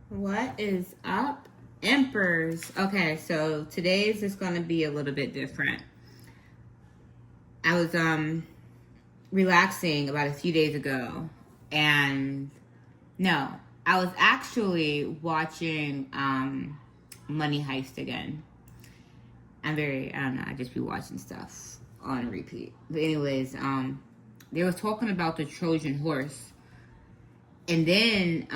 What is up, Emperors? Okay, so today's is going to be a little bit different. I was relaxing about a few days ago, and no, I was actually watching Money Heist again. I don't know, I just be watching stuff on repeat. But anyways, they were talking about the Trojan horse, and then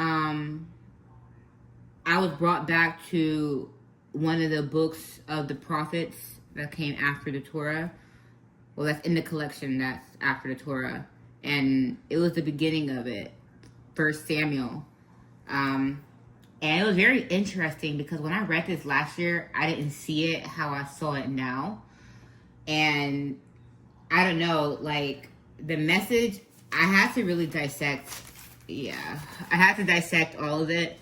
I was brought back to one of the books of the prophets that came after the Torah. Well, that's in the collection that's after the Torah. And it was the beginning of it, First Samuel. And it was very interesting because when I read this last year, I didn't see it how I saw it now. And I don't know, like the message, I had to really dissect. Yeah, I had to dissect all of it.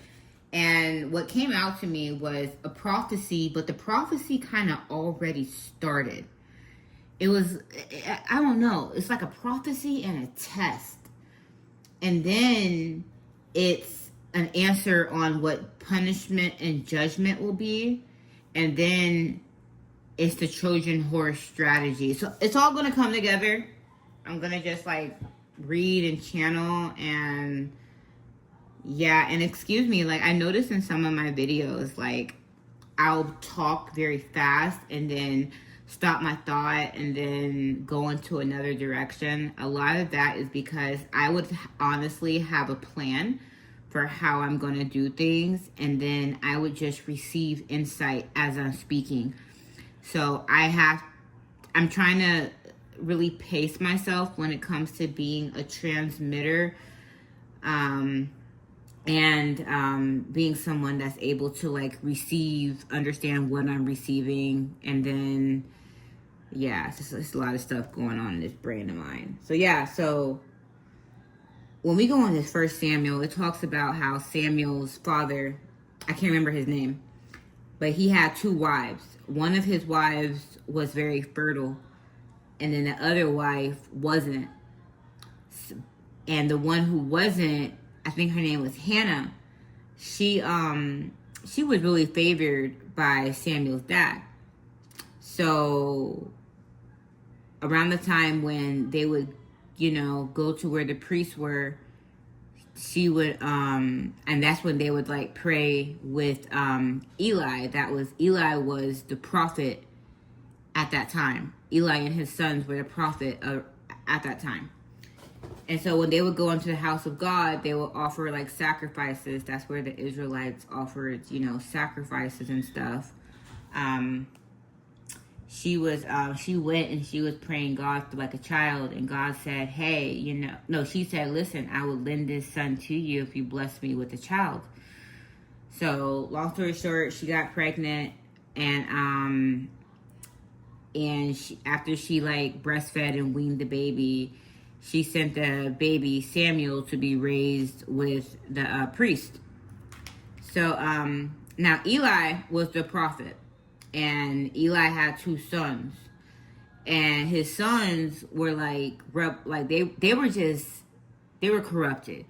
And what came out to me was a prophecy, but the prophecy kind of already started. It was, I don't know, it's like a prophecy and a test. And then it's an answer on what punishment and judgment will be. And then it's the Trojan horse strategy. So it's all going to come together. I'm going to just like read and channel and yeah, and excuse me, like I noticed in some of my videos, like I'll talk very fast and then stop my thought and then go into another direction. A lot of that is because I would honestly have a plan for how I'm going to do things, and then I would just receive insight as I'm speaking. So I'm trying to really pace myself when it comes to being a transmitter. And being someone that's able to like understand what I'm receiving, and then yeah, it's a lot of stuff going on in this brain of mine. So yeah, so when we go on this First Samuel, it talks about how Samuel's father, I can't remember his name, but he had two wives. One of his wives was very fertile, and then the other wife wasn't. And the one who wasn't, I think her name was Hannah. She was really favored by Samuel's dad. So around the time when they would, go to where the priests were, she would and that's when they would like pray with Eli. Eli was the prophet at that time. Eli and his sons were the prophet at that time. And so when they would go into the house of God, they would offer like sacrifices. That's where the Israelites offered, sacrifices and stuff. She went and she was praying God through like a child, and God said, hey, she said, listen, I will lend this son to you if you bless me with a child. So long story short, she got pregnant, and after she like breastfed and weaned the baby, she sent the baby Samuel to be raised with the priest. So now Eli was the prophet, and Eli had two sons, and his sons were they were corrupted.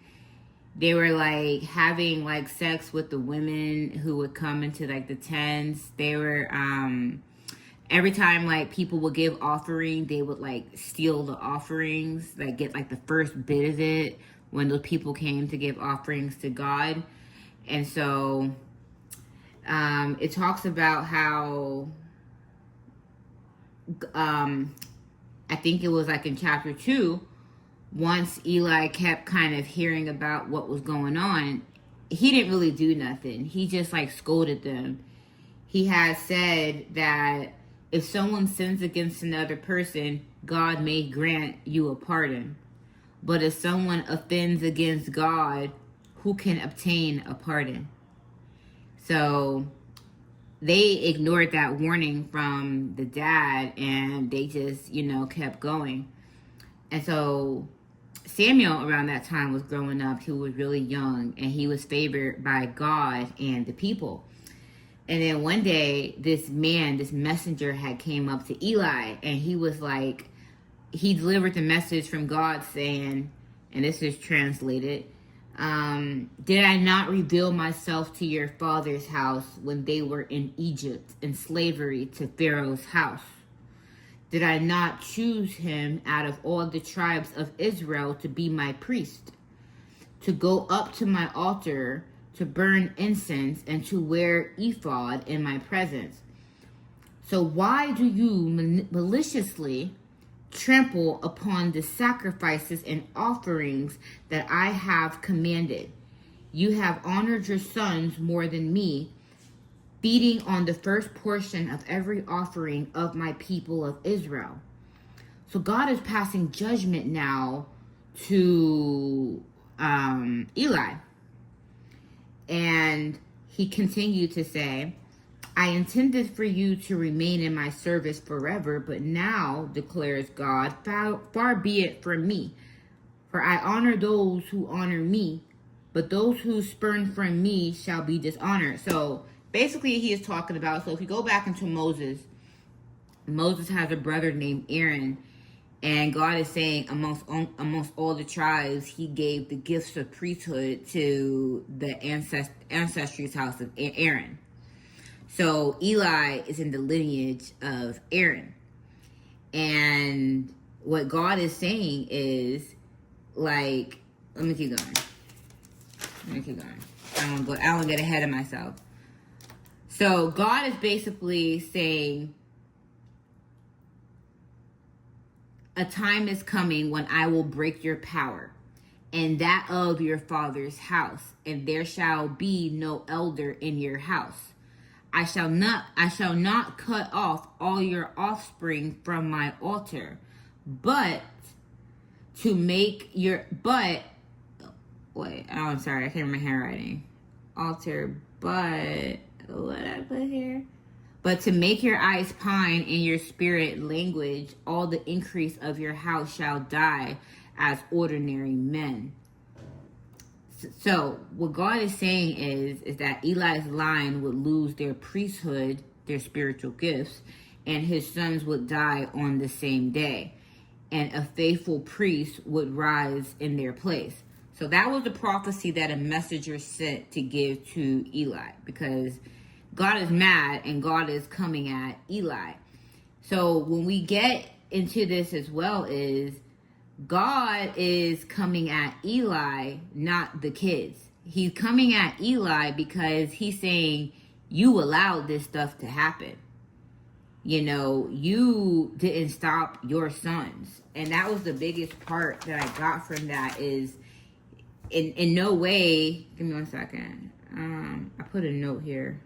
They were like having like sex with the women who would come into like the tents. They were every time like people would give offering, they would like steal the offerings, like get like the first bit of it when those people came to give offerings to God. And so it talks about how I think it was like in chapter 2, once Eli kept kind of hearing about what was going on, he didn't really do nothing. He just like scolded them. He had said that if someone sins against another person, God may grant you a pardon. But if someone offends against God, who can obtain a pardon? So they ignored that warning from the dad, and they just, kept going. And so Samuel around that time was growing up. He was really young, and he was favored by God and the people. And then one day, this messenger had came up to Eli, and he was like, he delivered the message from God saying, and this is translated, Did I not reveal myself to your father's house when they were in Egypt in slavery to Pharaoh's house? Did I not choose him out of all the tribes of Israel to be my priest, to go up to my altar, to burn incense, and to wear ephod in my presence? So why do you maliciously trample upon the sacrifices and offerings that I have commanded? You have honored your sons more than me, feeding on the first portion of every offering of my people of Israel. So God is passing judgment now to Eli. And he continued to say, I intended for you to remain in my service forever, but now, declares God, far be it from me. For I honor those who honor me, but those who spurn from me shall be dishonored. So basically he is talking about, so if you go back into Moses has a brother named Aaron, and God is saying amongst all the tribes, he gave the gifts of priesthood to the ancestry's house of Aaron. So Eli is in the lineage of Aaron. And what God is saying is, like, let me keep going. I don't want to get ahead of myself. So God is basically saying, a time is coming when I will break your power and that of your father's house, and there shall be no elder in your house. I shall not cut off all your offspring from my altar, I'm sorry, I can't remember my handwriting. Altar, but what did I put here? But to make your eyes pine in your spirit language, all the increase of your house shall die as ordinary men. So what God is saying is that Eli's line would lose their priesthood, their spiritual gifts, and his sons would die on the same day. And a faithful priest would rise in their place. So that was the prophecy that a messenger sent to give to Eli, because God is mad and God is coming at Eli. So when we get into this as well, is God is coming at Eli, not the kids. He's coming at Eli because he's saying, you allowed this stuff to happen. You know, you didn't stop your sons. And that was the biggest part that I got from that is, in no way, give me 1 second. I put a note here.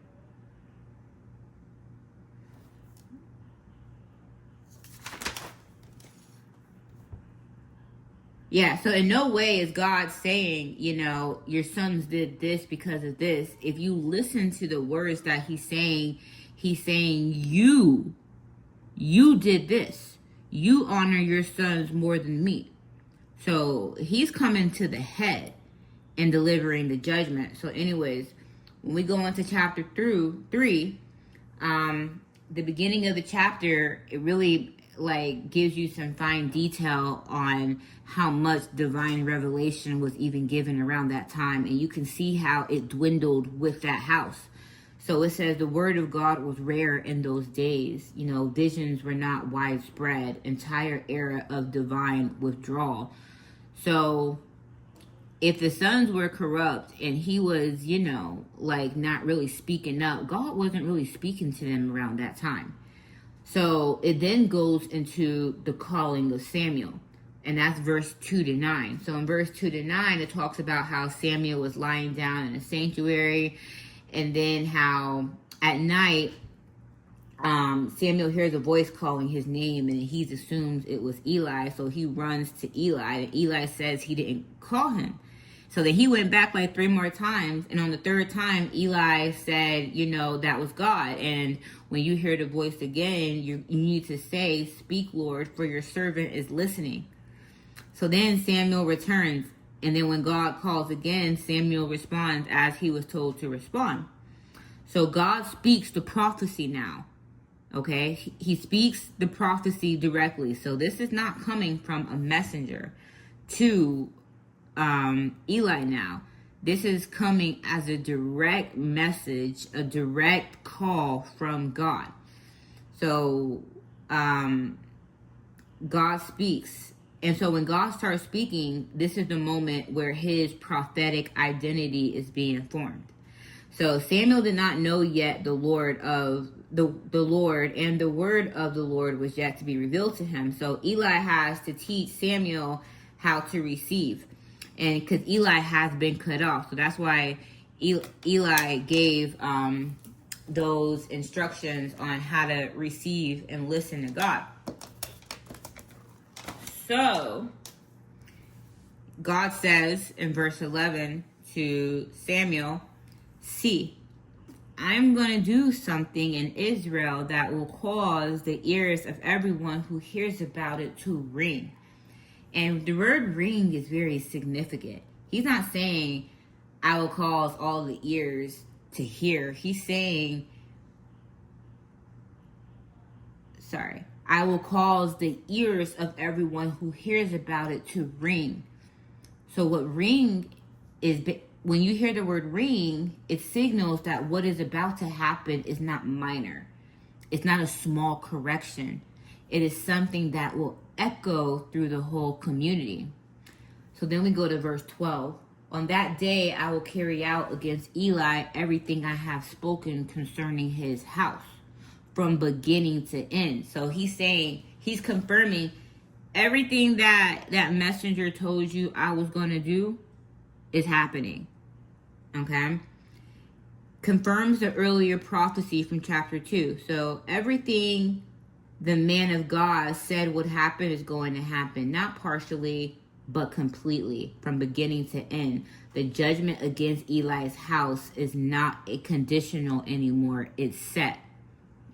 Yeah, so in no way is God saying, you know, your sons did this because of this. If you listen to the words that he's saying you did this. You honor your sons more than me. So he's coming to the head and delivering the judgment. So anyways, when we go into chapter 3, the beginning of the chapter, it really like gives you some fine detail on how much divine revelation was even given around that time, and you can see how it dwindled with that house. So it says the word of God was rare in those days. You know, visions were not widespread. Entire era of divine withdrawal. So if the sons were corrupt and he was, you know, like not really speaking up, God wasn't really speaking to them around that time. So it then goes into the calling of Samuel, and that's verse 2-9. So in verse 2-9, it talks about how Samuel was lying down in a sanctuary, and then how at night, Samuel hears a voice calling his name, and he assumes it was Eli, so he runs to Eli, and Eli says he didn't call him. So then he went back like 3 more times, and on the 3rd time, Eli said, you know, that was God. And when you hear the voice again, you need to say, speak, Lord, for your servant is listening. So then Samuel returns, and then when God calls again, Samuel responds as he was told to respond. So God speaks the prophecy now, okay? He speaks the prophecy directly. So this is not coming from a messenger to Eli now. This is coming as a direct message, a direct call from God. So God speaks. And so when God starts speaking, this is the moment where his prophetic identity is being formed. So Samuel did not know yet the Lord, and the word of the Lord was yet to be revealed to him. So Eli has to teach Samuel how to receive. And because Eli has been cut off. So that's why Eli gave those instructions on how to receive and listen to God. So God says in verse 11 to Samuel, "See, I'm going to do something in Israel that will cause the ears of everyone who hears about it to ring." And the word ring is very significant. He's not saying, "I will cause all the ears to hear." He's saying, "I will cause the ears of everyone who hears about it to ring." So what ring is, when you hear the word ring, it signals that what is about to happen is not minor. It's not a small correction. It is something that will echo through the whole community. So then we go to verse 12. "On that day, I will carry out against Eli everything I have spoken concerning his house, from beginning to end." So he's saying, he's confirming everything that messenger told you I was going to do is happening. Okay? Confirms the earlier prophecy from chapter 2. So everything the man of God said would happen is going to happen. Not partially, but completely, from beginning to end. The judgment against Eli's house is not a conditional anymore. It's set.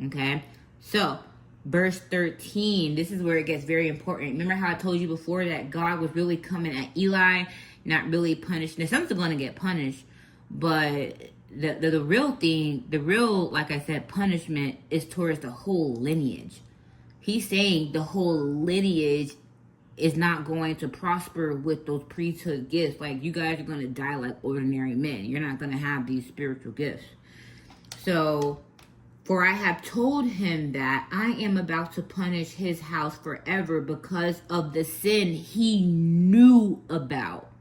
Okay? So, verse 13, this is where it gets very important. Remember how I told you before that God was really coming at Eli, not really punishing. Now, someone's going to get punished, but the real thing, like I said, punishment is towards the whole lineage. He's saying the whole lineage is not going to prosper with those priesthood gifts. Like, you guys are going to die like ordinary men. You're not going to have these spiritual gifts. So, "For I have told him that I am about to punish his house forever because of the sin he knew about.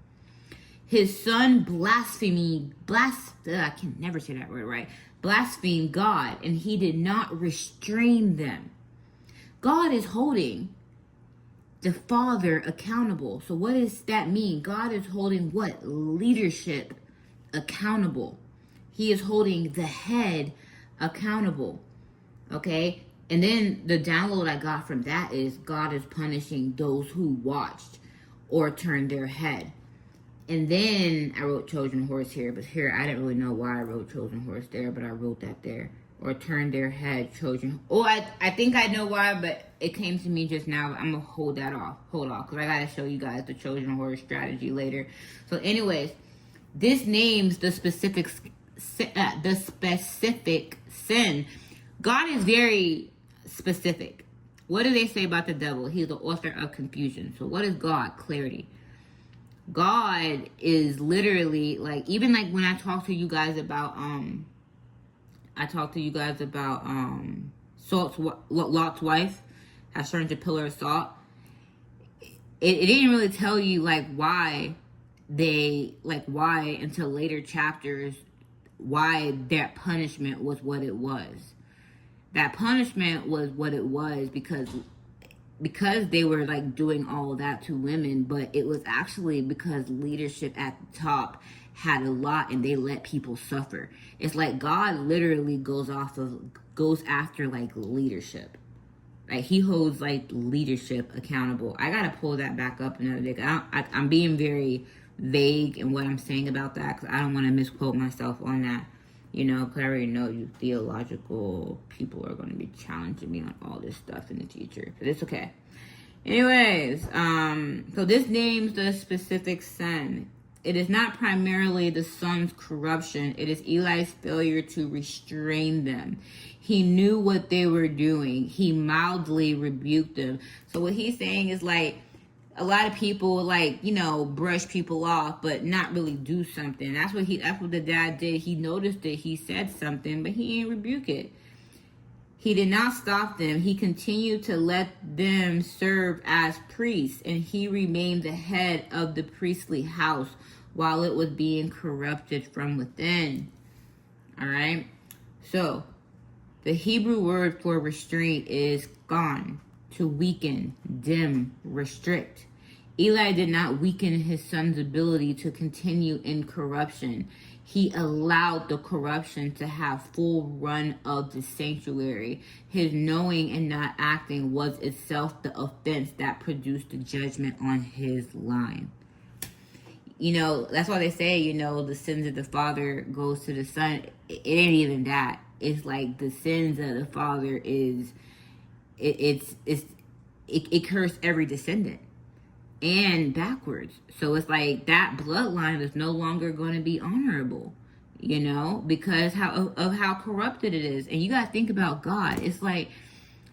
His son blasphemed God, and he did not restrain them." God is holding the father accountable. So what does that mean? God is holding what? Leadership accountable. He is holding the head accountable. Okay? And then the download I got from that is God is punishing those who watched or turned their head. And then I wrote Trojan horse here, but here I didn't really know why I wrote Trojan horse there, but I wrote that there. Or turned their head, Trojan. Oh, I think I know why, but it came to me just now. I'm going to hold off, because I got to show you guys the Trojan horse strategy later. So anyways, this names the specific sin. God is very specific. What do they say about the devil? He's the author of confusion. So what is God? Clarity. God is literally, like, even like when I talk to you guys about Lot's wife has turned to pillar of salt. It didn't really tell you why until later chapters, why that punishment was what it was. That punishment was what it was because they were doing all that to women, but it was actually because leadership at the top had a lot and they let people suffer. It's like God literally goes after leadership. Like he holds leadership accountable. I gotta pull that back up another day. I'm being very vague in what I'm saying about that because I don't want to misquote myself on that. Because I already know you theological people are going to be challenging me on all this stuff in the future. But it's okay. Anyways, so this names the specific sin. It is not primarily the son's corruption. It is Eli's failure to restrain them. He knew what they were doing. He mildly rebuked them. So what he's saying is a lot of people like, you know, brush people off, but not really do something. That's what the dad did. He noticed it. He said something, but he didn't rebuke it. He did not stop them. He continued to let them serve as priests, and he remained the head of the priestly house while it was being corrupted from within. All right. So the Hebrew word for restraint is gone, to weaken, dim, restrict. Eli did not weaken his son's ability to continue in corruption. He allowed the corruption to have full run of the sanctuary. His knowing and not acting was itself the offense that produced the judgment on his line. You know, that's why they say, you know, the sins of the father goes to the son. It ain't even that. It's like the sins of the father is, it cursed every descendant. And backwards. So it's like that bloodline is no longer going to be honorable, you know, because of how corrupted it is. And you got to think about God. It's like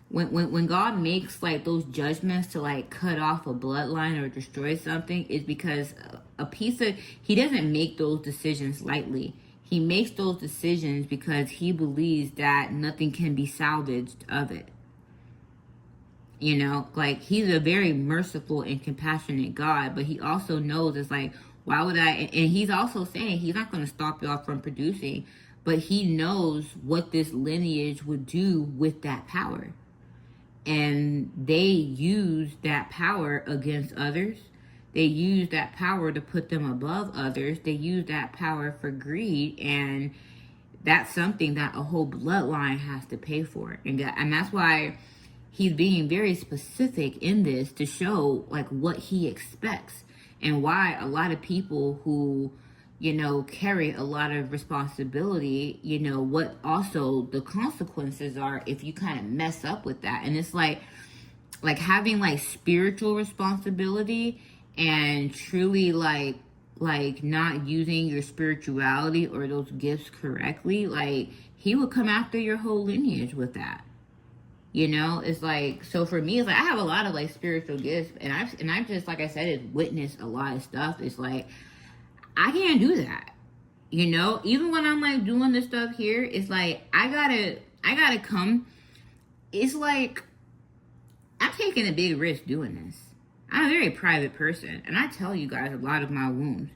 when God makes like those judgments to like cut off a bloodline or destroy something, it's because he doesn't make those decisions lightly. He makes those decisions because he believes that nothing can be salvaged of it. You know, like he's a very merciful and compassionate God, but he also knows it's like, why would I? And he's also saying he's not going to stop y'all from producing, but he knows what this lineage would do with that power. And they use that power against others. They use that power to put them above others. They use that power for greed, and that's something that a whole bloodline has to pay for. And that's why he's being very specific in this to show like what he expects and why a lot of people who, you know, carry a lot of responsibility, you know, what also the consequences are if you kind of mess up with that. And it's like having like spiritual responsibility and truly like not using your spirituality or those gifts correctly, like he would come after your whole lineage with that. You know, it's like, so for me, it's like I have a lot of like spiritual gifts, and I've just, like I said, it's witnessed a lot of stuff. It's like I can't do that. You know, even when I'm like doing this stuff here, it's like I gotta come. It's like I'm taking a big risk doing this. I'm a very private person, and I tell you guys a lot of my wounds.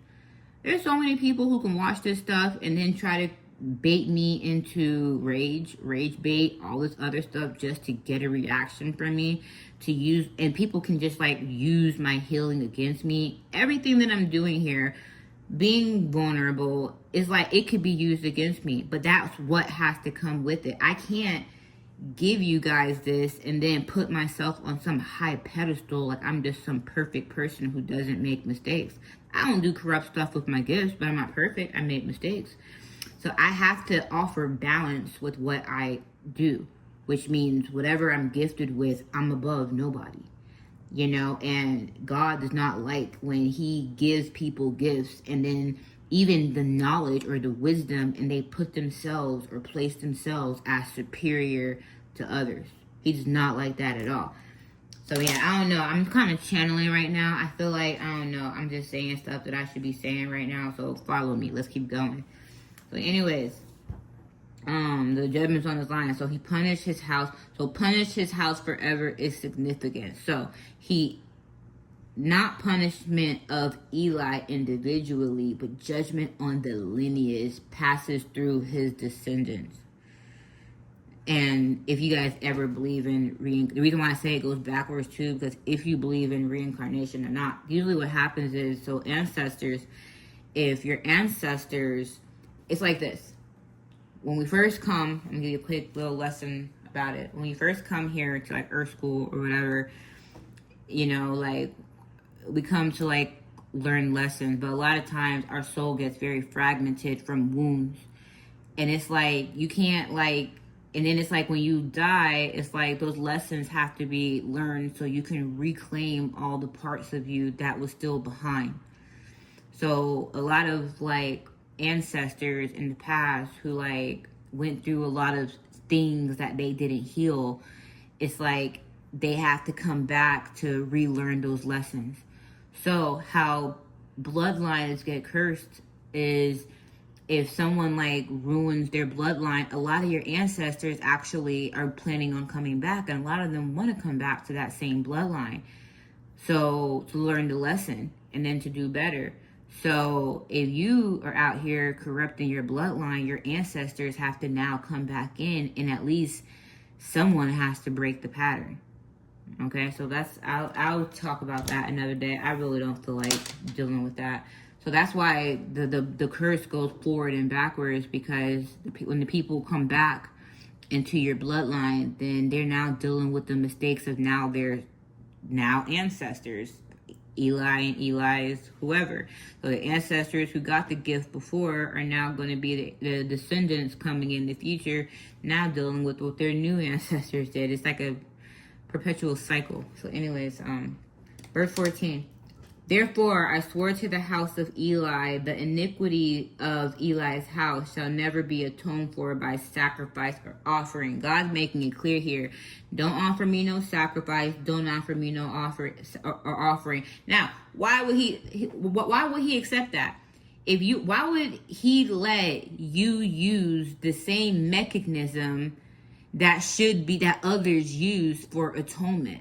There's so many people who can watch this stuff and then try to bait me into rage bait, all this other stuff just to get a reaction from me, to use, and people can just like use my healing against me. Everything that I'm doing here, being vulnerable, is like it could be used against me, but that's what has to come with it. I can't give you guys this and then put myself on some high pedestal like I'm just some perfect person who doesn't make mistakes. I don't do corrupt stuff with my gifts, but I'm not perfect. I make mistakes. So I have to offer balance with what I do, which means whatever I'm gifted with, I'm above nobody, you know. And God does not like when he gives people gifts and then even the knowledge or the wisdom, and they put themselves or place themselves as superior to others. He does not like that at all. So yeah, I don't know. I'm kind of channeling right now. I feel like, I don't know, I'm just saying stuff that I should be saying right now. So follow me. Let's keep going. So anyways, the judgment's on his line. So he punished his house. So punish his house forever is significant. So not punishment of Eli individually, but judgment on the lineage passes through his descendants. And if you guys ever believe in the reason why I say it goes backwards too, because if you believe in reincarnation or not, usually what happens is, so ancestors, if your ancestors, it's like this. When we first come, I'm gonna give you a quick little lesson about it. When you first come here to like Earth School or whatever, you know, like we come to like learn lessons, but a lot of times our soul gets very fragmented from wounds. And it's like you can't like, and then it's like when you die, it's like those lessons have to be learned so you can reclaim all the parts of you that was still behind. So a lot of like ancestors in the past who like went through a lot of things that they didn't heal, it's like they have to come back to relearn those lessons. So how bloodlines get cursed is if someone like ruins their bloodline, a lot of your ancestors actually are planning on coming back, and a lot of them want to come back to that same bloodline. So to learn the lesson and then to do better. So if you are out here corrupting your bloodline, your ancestors have to now come back in, and at least someone has to break the pattern. Okay, so that's, I'll talk about that another day. I really don't feel like dealing with that. So that's why the curse goes forward and backwards, because when the people come back into your bloodline, then they're now dealing with the mistakes of now their ancestors, Eli and Eli's whoever. So the ancestors who got the gift before are now going to be the descendants coming in the future, now dealing with what their new ancestors did. It's like a perpetual cycle. So anyways, verse 14. Therefore, I swore to the house of Eli, the iniquity of Eli's house shall never be atoned for by sacrifice or offering. God's making it clear here. Don't offer me no sacrifice. Don't offer me no offering. Now, why would he accept that? Why would he let you use the same mechanism that others use for atonement?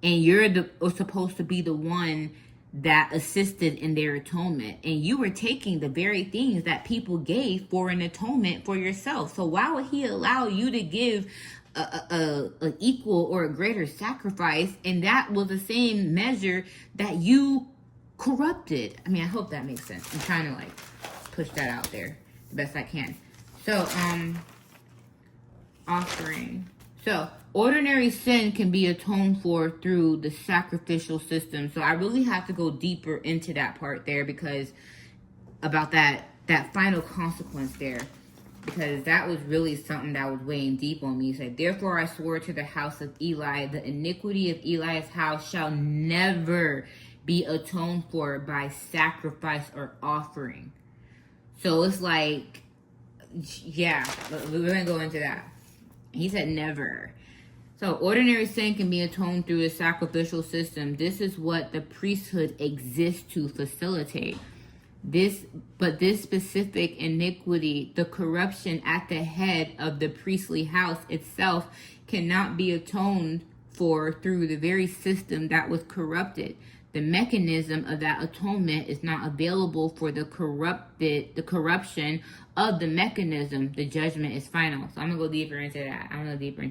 And you're supposed to be the one that assisted in their atonement, and you were taking the very things that people gave for an atonement for yourself. So why would he allow you to give an equal or a greater sacrifice, and that was the same measure that you corrupted? I mean, I hope that makes sense. I'm trying to like push that out there the best I can. So offering. So ordinary sin can be atoned for through the sacrificial system. So I really have to go deeper into that part there, because about that final consequence there, because that was really something that was weighing deep on me. He said, therefore I swore to the house of Eli, the iniquity of Eli's house shall never be atoned for by sacrifice or offering. So it's like, yeah, we're going to go into that. He said never. So ordinary sin can be atoned through a sacrificial system. This is what the priesthood exists to facilitate. But this specific iniquity, the corruption at the head of the priestly house itself, cannot be atoned for through the very system that was corrupted. The mechanism of that atonement is not available for the corruption of the mechanism. The judgment is final. So I'm going to go deeper into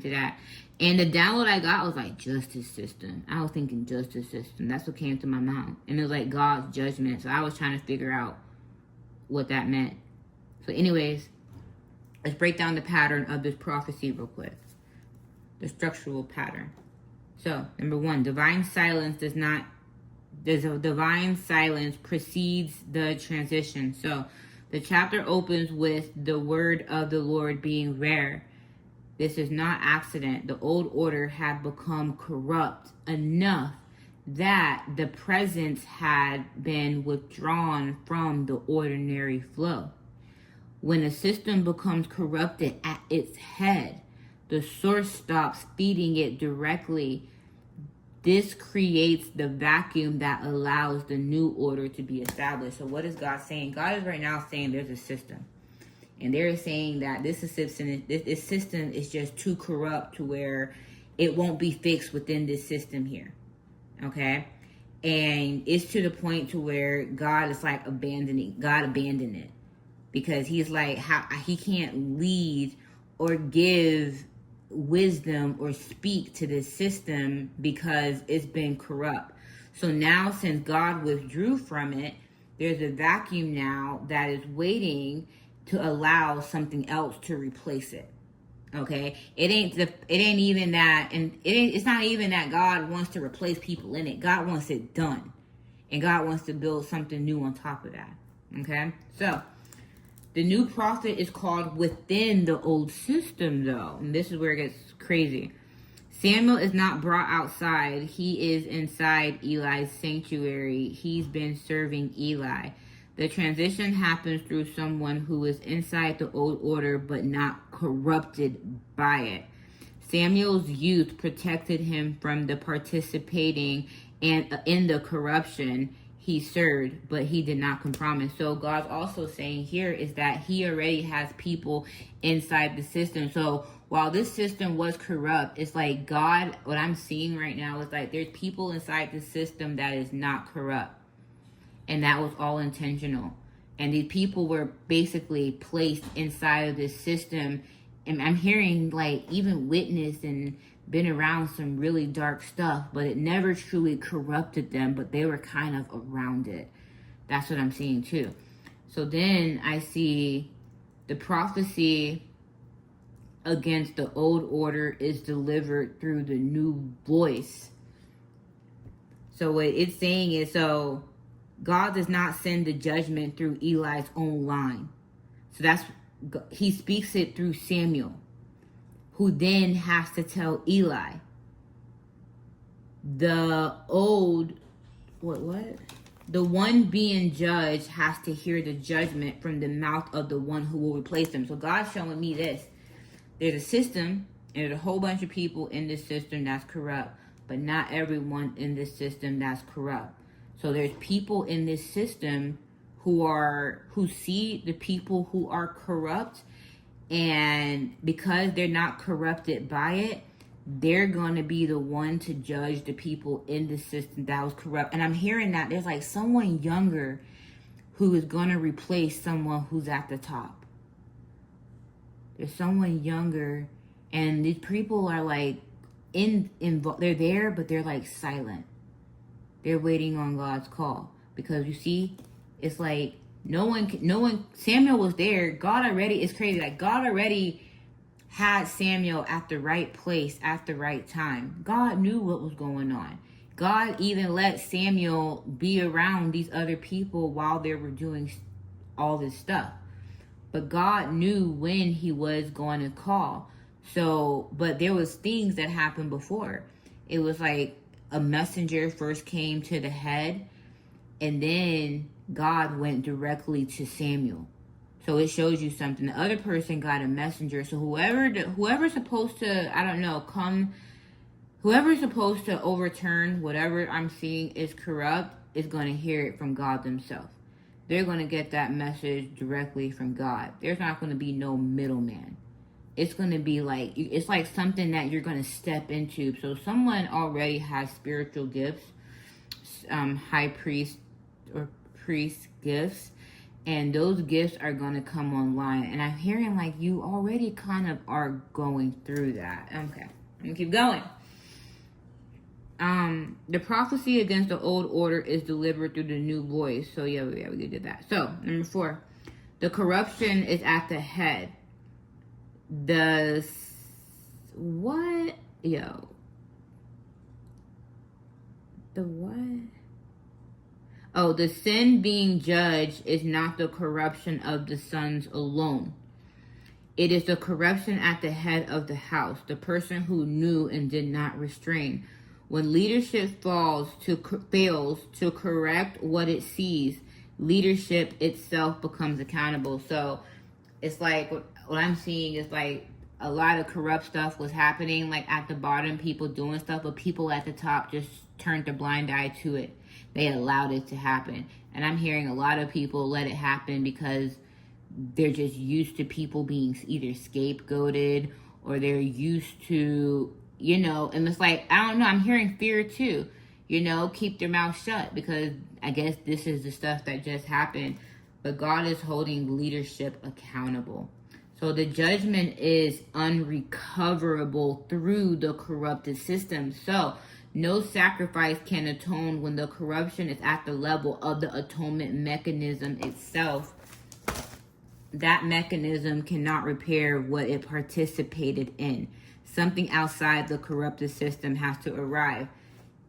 that. And the download I got was like justice system. I was thinking justice system. That's what came to my mind. And it was like God's judgment. So I was trying to figure out what that meant. So anyways, let's break down the pattern of this prophecy real quick. The structural pattern. So number one, divine silence precedes the transition. So the chapter opens with the word of the Lord being rare. This is not accident. The old order had become corrupt enough that the presence had been withdrawn from the ordinary flow. When a system becomes corrupted at its head, the source stops feeding it directly. This creates the vacuum that allows the new order to be established. So what is God saying? God is right now saying there's a system. And they're saying that this system is just too corrupt to where it won't be fixed within this system here. Okay? And it's to the point to where God is like abandoned it. Because he's like, he can't lead or give wisdom or speak to this system because it's been corrupt. So now, since God withdrew from it, there's a vacuum now that is waiting to allow something else to replace it. Okay, it's not even that God wants to replace people in it. God wants it done, and God wants to build something new on top of that. Okay, so the new prophet is called within the old system, though, and this is where it gets crazy. Samuel is not brought outside. He is inside Eli's sanctuary. He's been serving Eli. The transition happens through someone who is inside the old order but not corrupted by it. Samuel's youth protected him from the participating and in the corruption he served, but he did not compromise. So God's also saying here is that he already has people inside the system. So while this system was corrupt, it's like God, what I'm seeing right now is like there's people inside the system that is not corrupt. And that was all intentional. And these people were basically placed inside of this system. And I'm hearing like even witnessed and been around some really dark stuff, but it never truly corrupted them, but they were kind of around it. That's what I'm seeing too. So then I see the prophecy against the old order is delivered through the new voice. So what it's saying is, so God does not send the judgment through Eli's own line. So that's, he speaks it through Samuel, who then has to tell Eli. The one being judged has to hear the judgment from the mouth of the one who will replace him. So God's showing me this. There's a system, and there's a whole bunch of people in this system that's corrupt, but not everyone in this system that's corrupt. So there's people in this system who see the people who are corrupt, and because they're not corrupted by it, they're going to be the one to judge the people in the system that was corrupt. And I'm hearing that there's like someone younger who is going to replace someone who's at the top. There's someone younger, and these people are like they're there, but they're like silent. They're waiting on God's call, because you see, it's like no one. Samuel was there. God already, it's crazy. Like God already had Samuel at the right place at the right time. God knew what was going on. God even let Samuel be around these other people while they were doing all this stuff. But God knew when he was going to call. So, but there was things that happened before. It was like a messenger first came to the head, and then God went directly to Samuel. So it shows you something. The other person got a messenger. So whoever's supposed to, I don't know, whoever's supposed to overturn whatever I'm seeing is corrupt is going to hear it from God themselves. They're going to get that message directly from God. There's not going to be no middleman. It's going to be like, it's like something that you're going to step into. So someone already has spiritual gifts, high priest or priest gifts, and those gifts are going to come online. And I'm hearing like you already kind of are going through that. Okay, I'm going to keep going. The prophecy against the old order is delivered through the new voice. So yeah, we did that. So number 4, the corruption is at the head. The what? The what? Oh, the sin being judged is not the corruption of the sons alone. It is the corruption at the head of the house, the person who knew and did not restrain. When leadership fails to correct what it sees, leadership itself becomes accountable. So it's like what I'm seeing is like a lot of corrupt stuff was happening, like at the bottom, people doing stuff, but people at the top just turned a blind eye to it. They allowed it to happen. And I'm hearing a lot of people let it happen because they're just used to people being either scapegoated, or they're used to, and it's like, I don't know, I'm hearing fear too, keep their mouth shut, because I guess this is the stuff that just happened. But God is holding leadership accountable. So the judgment is unrecoverable through the corrupted system. So no sacrifice can atone when the corruption is at the level of the atonement mechanism itself. That mechanism cannot repair what it participated in. Something outside the corrupted system has to arrive.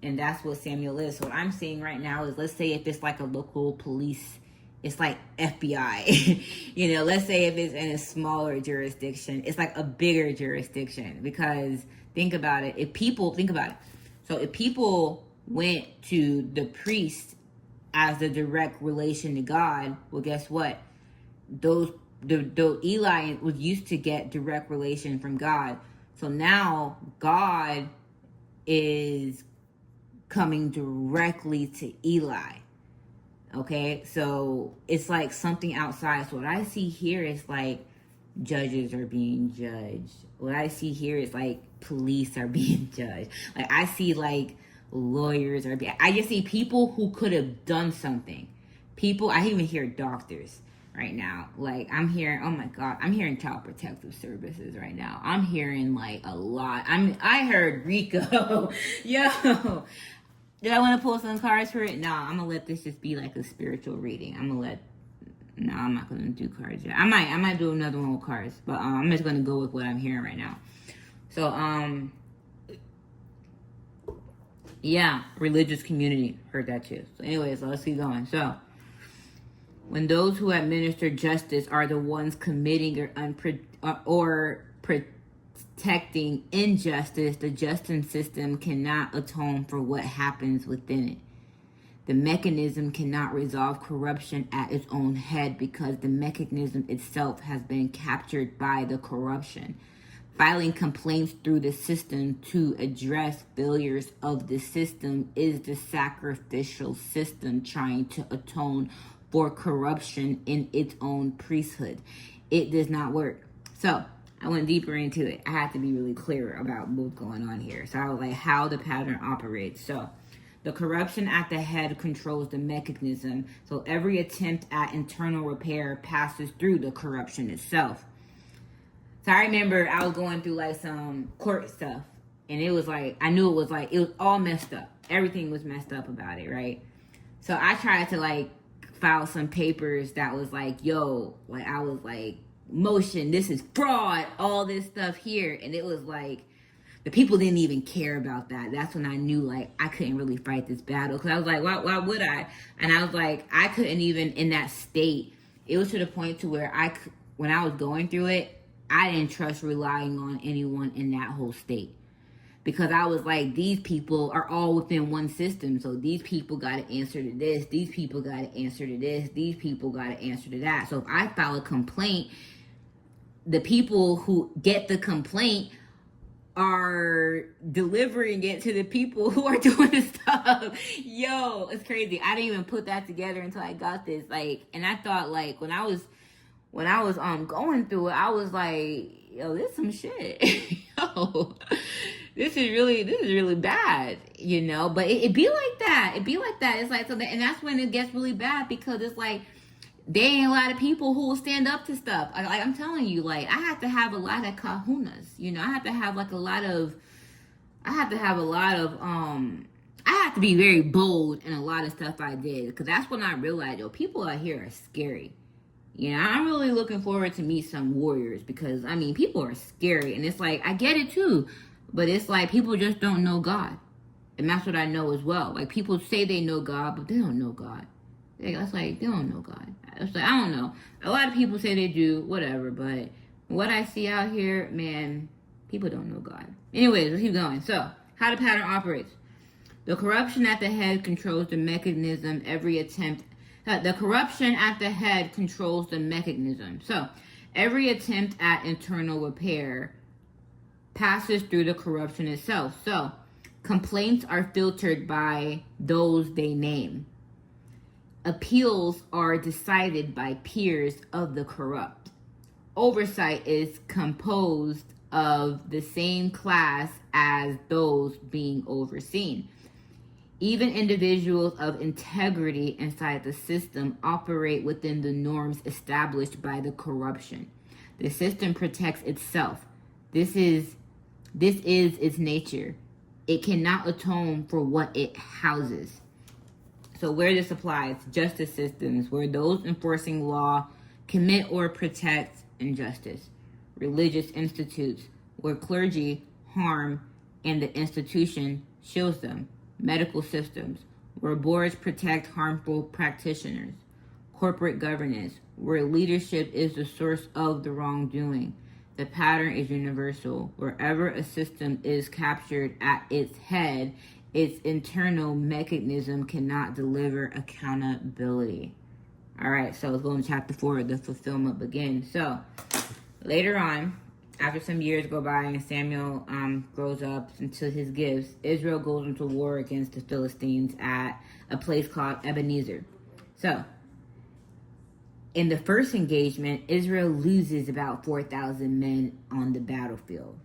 And that's what Samuel is. So what I'm seeing right now is, let's say if it's like a local police, it's like FBI. Let's say if it's in a smaller jurisdiction, it's like a bigger jurisdiction. Because think about it. So if people went to the priest as the direct relation to God, well, guess what? Eli was used to get direct relation from God. So now God is coming directly to Eli. Okay, so it's like something outside. So what I see here is like judges are being judged. What I see here is like police are being judged. Like I see like lawyers are being, I just see people who could have done something. People, I even hear doctors right now. Like I'm hearing, oh my God, I'm hearing child protective services right now. I'm hearing like a lot. I heard Rico. Yo. Did I want to pull some cards for it? No, I'm gonna let this just be like a spiritual reading. No, I'm not gonna do cards yet. I might do another one with cards, but I'm just gonna go with what I'm hearing right now. So yeah, religious community, heard that too. So anyways, let's keep going. So when those who administer justice are the ones committing or protecting injustice, the justice system cannot atone for what happens within it. The mechanism cannot resolve corruption at its own head because the mechanism itself has been captured by the corruption. Filing complaints through the system to address failures of the system is the sacrificial system trying to atone for corruption in its own priesthood. It does not work. So I went deeper into it. I had to be really clear about what's going on here. So I was like, how the pattern operates. So the corruption at the head controls the mechanism. So every attempt at internal repair passes through the corruption itself. So I remember I was going through like some court stuff. And it was like, I knew it was all messed up. Everything was messed up about it, right? So I tried to like file some papers that was like, yo, like I was like, motion, this is fraud, all this stuff here. And it was like the people didn't even care about that. That's when I knew like I couldn't really fight this battle, because I was like, why would I? And I was like, I couldn't even, in that state, it was to the point to where when I was going through it, I didn't trust relying on anyone in that whole state, because I was like, these people are all within one system. So these people got to answer to this. These people got to answer to this. These people got to answer to that. So if I file a complaint, the people who get the complaint are delivering it to the people who are doing the stuff. Yo, it's crazy. I didn't even put that together until I got this. Like, and I thought like when I was going through it, I was like, yo, this is some shit. Yo, this is really bad, you know. But it be like that. It's like, so that, and that's when it gets really bad, because it's like there ain't a lot of people who will stand up to stuff. Like I'm telling you, like I have to have a lot of kahunas, you know. I have to be very bold in a lot of stuff I did, because that's when I realized, yo, people out here are scary. You know, I'm really looking forward to meet some warriors, because I mean, people are scary, and it's like I get it too, but it's like people just don't know God, and that's what I know as well. Like people say they know God, but they don't know God. That's like, they don't know God. It's like, I don't know. A lot of people say they do, whatever, but what I see out here, man, people don't know God. Anyways, let's keep going. So, how the pattern operates. The corruption at the head controls the mechanism. The corruption at the head controls the mechanism. So, every attempt at internal repair passes through the corruption itself. So, complaints are filtered by those they name. Appeals are decided by peers of the corrupt. Oversight is composed of the same class as those being overseen. Even individuals of integrity inside the system operate within the norms established by the corruption. The system protects itself. This is its nature. It cannot atone for what it houses. So where this applies, justice systems, where those enforcing law commit or protect injustice. Religious institutes, where clergy harm and the institution shields them. Medical systems, where boards protect harmful practitioners. Corporate governance, where leadership is the source of the wrongdoing. The pattern is universal. Wherever a system is captured at its head, its internal mechanism cannot deliver accountability. All right, so let's go into chapter 4, the fulfillment begins. So later on, After some years go by and Samuel grows up into his gifts, Israel goes into war against the Philistines at a place called Ebenezer. So, in the first engagement, Israel loses about 4,000 men on the battlefield.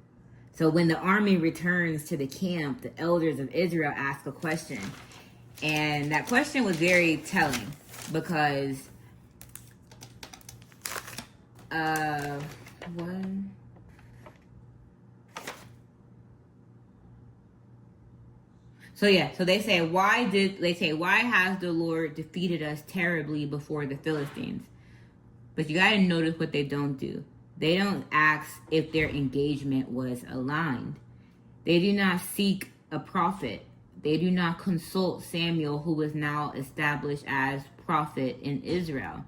So when the army returns to the camp, the elders of Israel ask a question. And that question was very telling because so they say, why has the Lord defeated us terribly before the Philistines? But you got to notice what they don't do. They don't ask if their engagement was aligned. They do not seek a prophet. They do not consult Samuel, who is now established as prophet in Israel.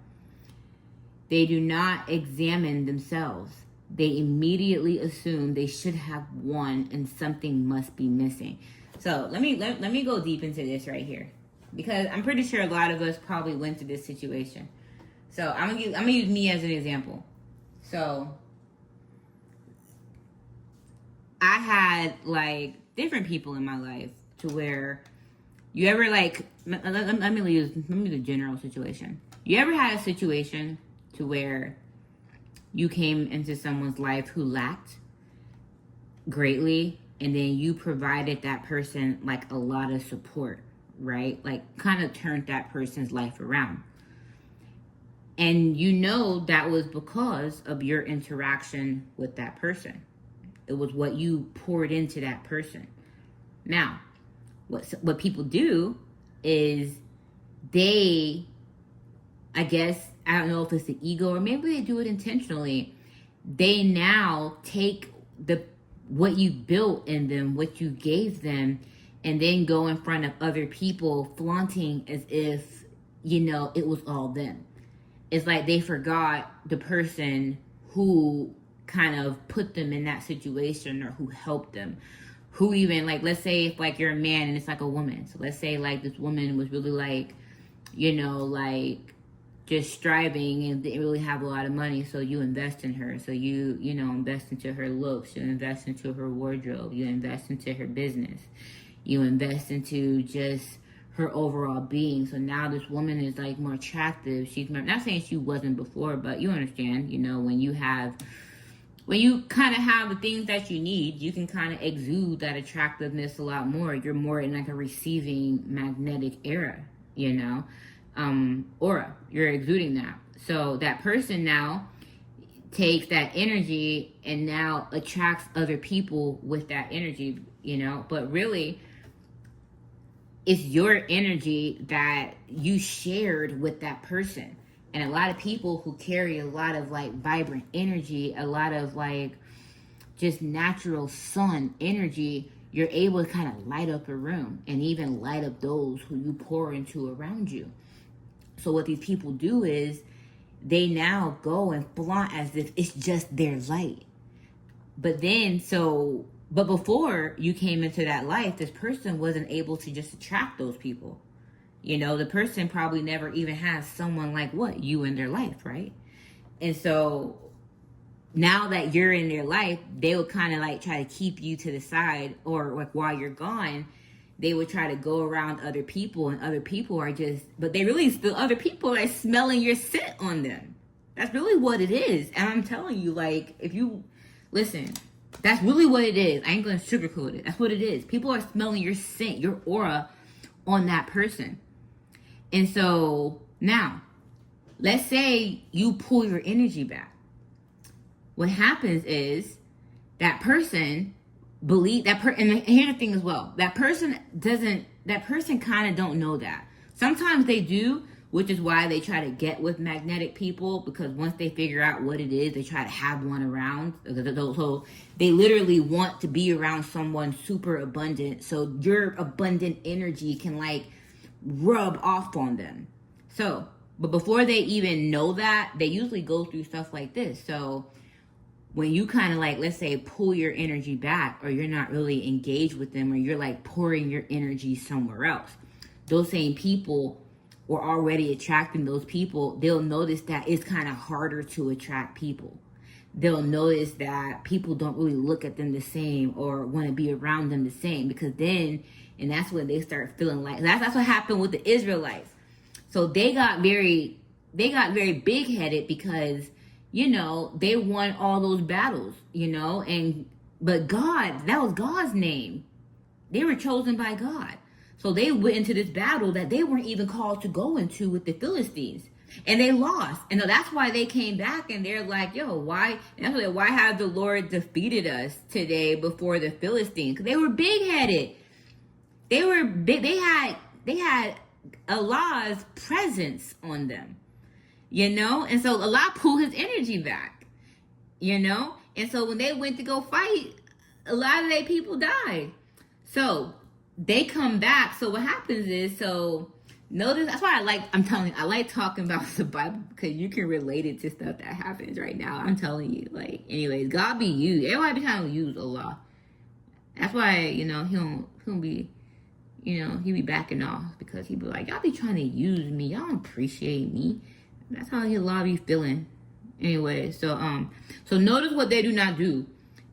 They do not examine themselves. They immediately assume they should have won and something must be missing. So let me go deep into this right here, because I'm pretty sure a lot of us probably went through this situation. So I'm gonna use me as an example. So I had like different people in my life to where you ever like, let me use the general situation. You ever had a situation to where you came into someone's life who lacked greatly, and then you provided that person like a lot of support, right? Like kind of turned that person's life around. And you know that was because of your interaction with that person. It was what you poured into that person. Now, what people do is they, I guess, I don't know if it's the ego or maybe they do it intentionally. They now take what you built in them, what you gave them, and then go in front of other people flaunting as if, it was all them. It's like they forgot the person who kind of put them in that situation or who helped them. Who even, like, let's say if like you're a man and it's like a woman. So let's say like this woman was really like, like just striving and didn't really have a lot of money. So you invest in her. So you invest into her looks. You invest into her wardrobe. You invest into her business. You invest into just her overall being. So now this woman is like more attractive. She's not saying she wasn't before, but you understand, when you kind of have the things that you need, you can kind of exude that attractiveness a lot more. You're more in like a receiving magnetic aura. You're exuding that. So that person now takes that energy and now attracts other people with that energy, but really it's your energy that you shared with that person. And a lot of people who carry a lot of like vibrant energy, a lot of like just natural sun energy, you're able to kind of light up a room and even light up those who you pour into around you. So what these people do is they now go and flaunt as if it's just their light. But before you came into that life, this person wasn't able to just attract those people. The person probably never even has someone like you in their life, right? And so now that you're in their life, they would kind of like try to keep you to the side, or like while you're gone, they would try to go around other people, and other people are but they really still, other people are smelling your scent on them. That's really what it is. And I'm telling you, like, if you listen, that's really what it is. I ain't gonna sugarcoat it. That's what it is. People are smelling your scent, your aura on that person. And so now, let's say you pull your energy back. What happens is that person and here's the thing as well. That person kind of don't know that. Sometimes they do, which is why they try to get with magnetic people, because once they figure out what it is, they try to have one around. So they literally want to be around someone super abundant, so your abundant energy can like rub off on them. So, but before they even know that, they usually go through stuff like this. So when you kind of like, let's say, pull your energy back, or you're not really engaged with them, or you're like pouring your energy somewhere else, those same people were already attracting those people. They'll notice that it's kind of harder to attract people. they'll notice that people don't really look at them the same or want to be around them the same, because then, and that's when they start feeling like, that's what happened with the Israelites. So they got very big headed because, you know, they won all those battles, you know, but God, that was God's name. They were chosen by God. So they went into this battle that they weren't even called to go into with the Philistines. And they lost. And that's why they came back and they're like, yo, why have the Lord defeated us today before the Philistines? Because they were big headed. They were big. They had Allah's presence on them, you know? And so Allah pulled his energy back, you know? And so when they went to go fight, a lot of their people died. So they come back. So what happens is, so notice, that's why I like talking about the Bible, because you can relate it to stuff that happens right now. I'm telling you, like, anyways, God be used. Everybody be trying to use Allah. That's why, you know, he don't be, you know, he be backing off, because he be like, y'all be trying to use me. Y'all don't appreciate me. That's how Allah be feeling. Anyway, so notice what they do not do.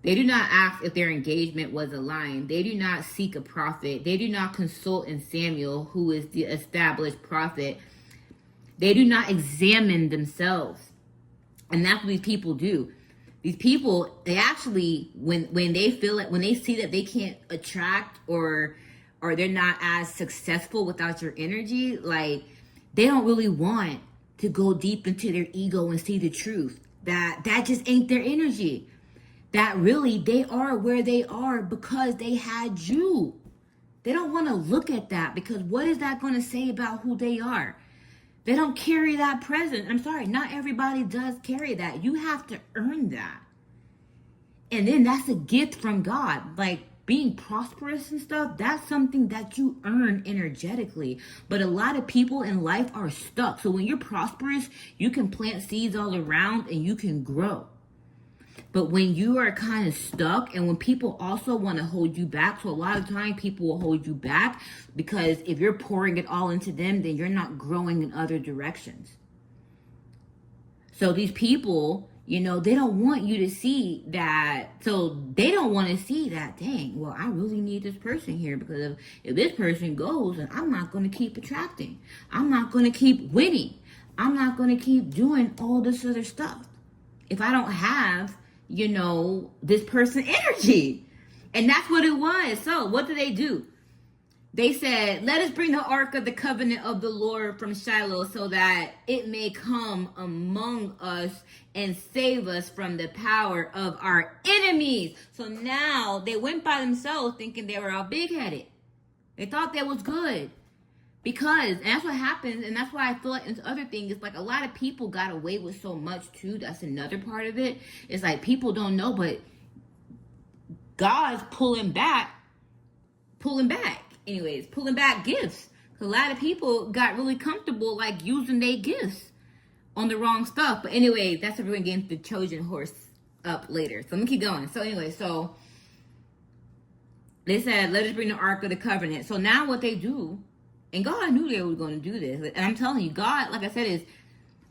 They do not ask if their engagement was aligned. They do not seek a prophet. They do not consult in Samuel, who is the established prophet. They do not examine themselves. And that's what these people do. These people, they actually, when they feel it, when they see that they can't attract or they're not as successful without your energy, like, they don't really want to go deep into their ego and see the truth. That just ain't their energy. That really, they are where they are because they had you. They don't want to look at that, because what is that going to say about who they are? They don't carry that presence. I'm sorry, not everybody does carry that. You have to earn that. And then that's a gift from God. Like, being prosperous and stuff, that's something that you earn energetically. But a lot of people in life are stuck. So when you're prosperous, you can plant seeds all around and you can grow. But when you are kind of stuck, and when people also want to hold you back, so a lot of time people will hold you back, because if you're pouring it all into them, then you're not growing in other directions. So these people, you know, they don't want you to see that. So they don't want to see that, dang, well, I really need this person here, because if this person goes, then I'm not going to keep attracting. I'm not going to keep winning. I'm not going to keep doing all this other stuff if I don't have, you know, this person energy. And that's what it was. So what do? They said, let us bring the ark of the covenant of the Lord from Shiloh, so that it may come among us and save us from the power of our enemies. So now they went by themselves thinking they were all big-headed. They thought that was good. Because, and that's what happens, and that's why I feel like this other thing is, like, a lot of people got away with so much too. That's another part of it. It's like people don't know, but God's pulling back. Anyways, pulling back gifts. A lot of people got really comfortable, like, using their gifts on the wrong stuff. But anyway, that's what we're going to get the Trojan horse up later. So let me keep going. So anyway, so they said, let us bring the Ark of the Covenant. So now what they do, and God knew they were going to do this. And I'm telling you, God, like I said, is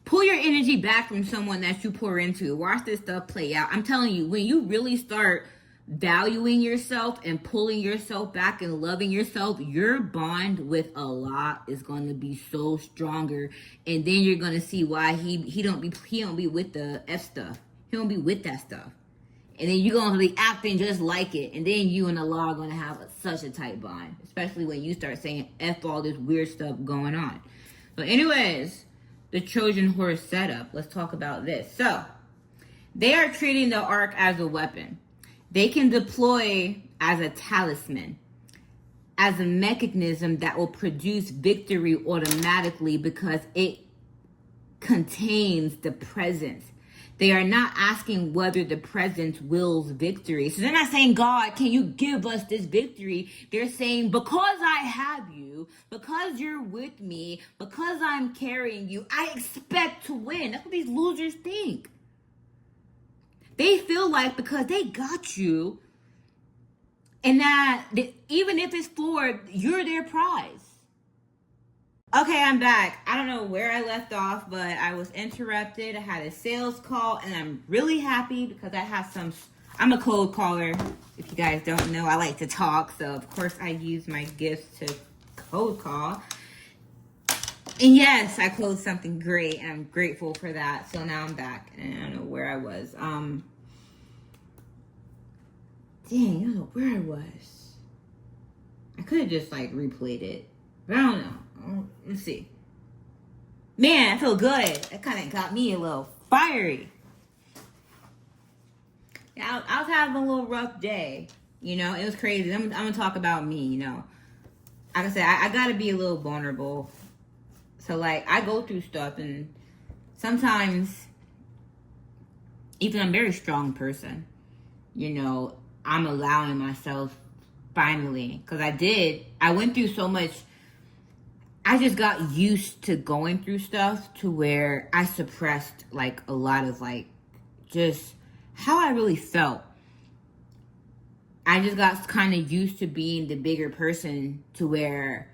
pull your energy back from someone that you pour into. Watch this stuff play out. I'm telling you, when you really start valuing yourself and pulling yourself back and loving yourself, your bond with Allah is going to be so stronger. And then you're going to see why he don't be with the F stuff. He don't be with that stuff. And then you're going to be acting just like it. And then you and Allah are going to have such a tight bond. Especially when you start saying F all this weird stuff going on. So anyways, the Trojan horse setup. Let's talk about this. So, they are treating the ark as a weapon. They can deploy as a talisman, as a mechanism that will produce victory automatically because it contains the presence. They are not asking whether the presence wills victory. So they're not saying, God, can you give us this victory? They're saying, because I have you, because you're with me, because I'm carrying you, I expect to win. That's what these losers think. They feel like because they got you, and that even if it's floored, you're their prize. Okay, I'm back. I don't know where I left off, but I was interrupted. I had a sales call, and I'm really happy because I have some. I'm a cold caller. If you guys don't know, I like to talk, so of course I use my gifts to cold call. And yes, I closed something great, and I'm grateful for that. So now I'm back, and I don't know where I was. Dang, I don't know where I was. I could have just like replayed it, but I don't know. Let's see. Man, I feel good. That kind of got me a little fiery. Yeah, I was having a little rough day. You know, it was crazy. I'm gonna talk about me. You know, like I said, I gotta be a little vulnerable. So like, I go through stuff, and sometimes, even I'm a very strong person. You know, I'm allowing myself finally, because I went through so much. I just got used to going through stuff to where I suppressed like a lot of like just how I really felt. I just got kind of used to being the bigger person to where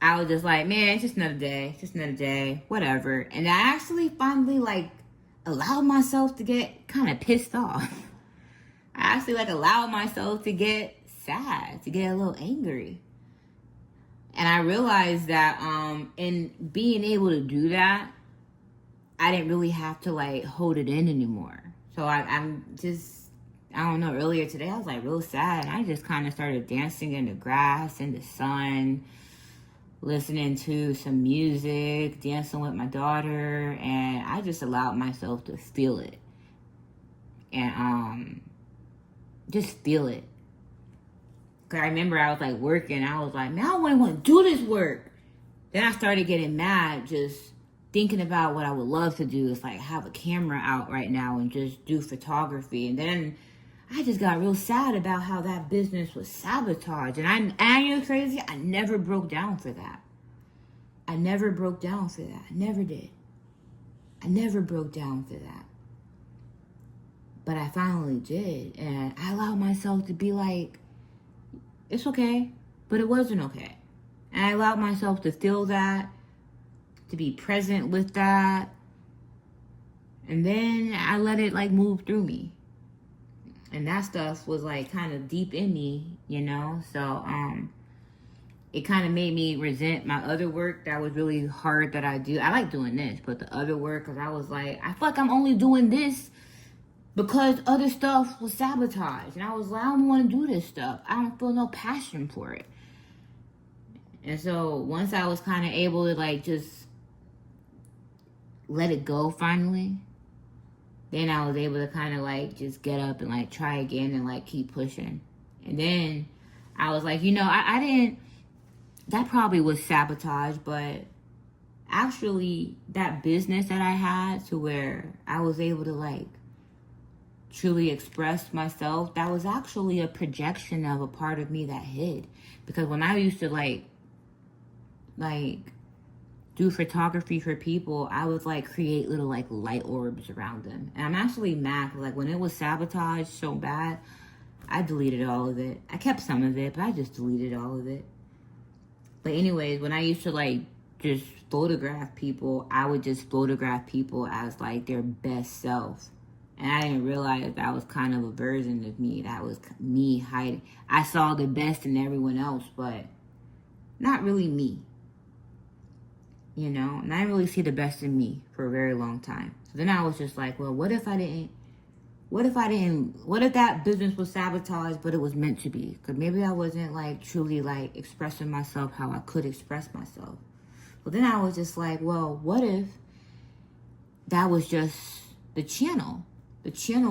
I was just like, man, it's just another day, whatever. And I actually finally like allowed myself to get kind of pissed off. I actually like allowed myself to get sad, to get a little angry. And I realized that in being able to do that, I didn't really have to like hold it in anymore. So I'm just, I don't know, earlier today I was like real sad. And I just kind of started dancing in the grass, in the sun, listening to some music, dancing with my daughter. And I just allowed myself to feel it. And just feel it. Cause I remember I was like working. I was like, man, I don't want to do this work. Then I started getting mad, just thinking about what I would love to do is like have a camera out right now and just do photography. And then I just got real sad about how that business was sabotaged. And you know, crazy. I never broke down for that. I never broke down for that. I never did. I never broke down for that. But I finally did, and I allowed myself to be like, it's okay, but it wasn't okay. And I allowed myself to feel that, to be present with that. And then I let it like move through me. And that stuff was like kind of deep in me, you know? So it kind of made me resent my other work that was really hard that I do. I like doing this, but the other work, because I was like, I feel like I'm only doing this because other stuff was sabotaged. And I was like, I don't want to do this stuff. I don't feel no passion for it. And so once I was kind of able to like just let it go finally, then I was able to kind of like just get up and like try again and like keep pushing. And then I was like, you know, I didn't, that probably was sabotage, but actually that business that I had to where I was able to like truly express myself, that was actually a projection of a part of me that hid. Because when I used to like do photography for people, I would like create little like light orbs around them. And I'm actually mad, like when it was sabotaged so bad, I deleted all of it. I kept some of it, but I just deleted all of it. But anyways, when I used to like just photograph people, I would just photograph people as like their best self. And I didn't realize that was kind of a version of me. That was me hiding. I saw the best in everyone else, but not really me. You know? And I didn't really see the best in me for a very long time. So then I was just like, well, what if that business was sabotaged, but it was meant to be? Because maybe I wasn't like truly like expressing myself how I could express myself. But then I was just like, well, what if that was just the channel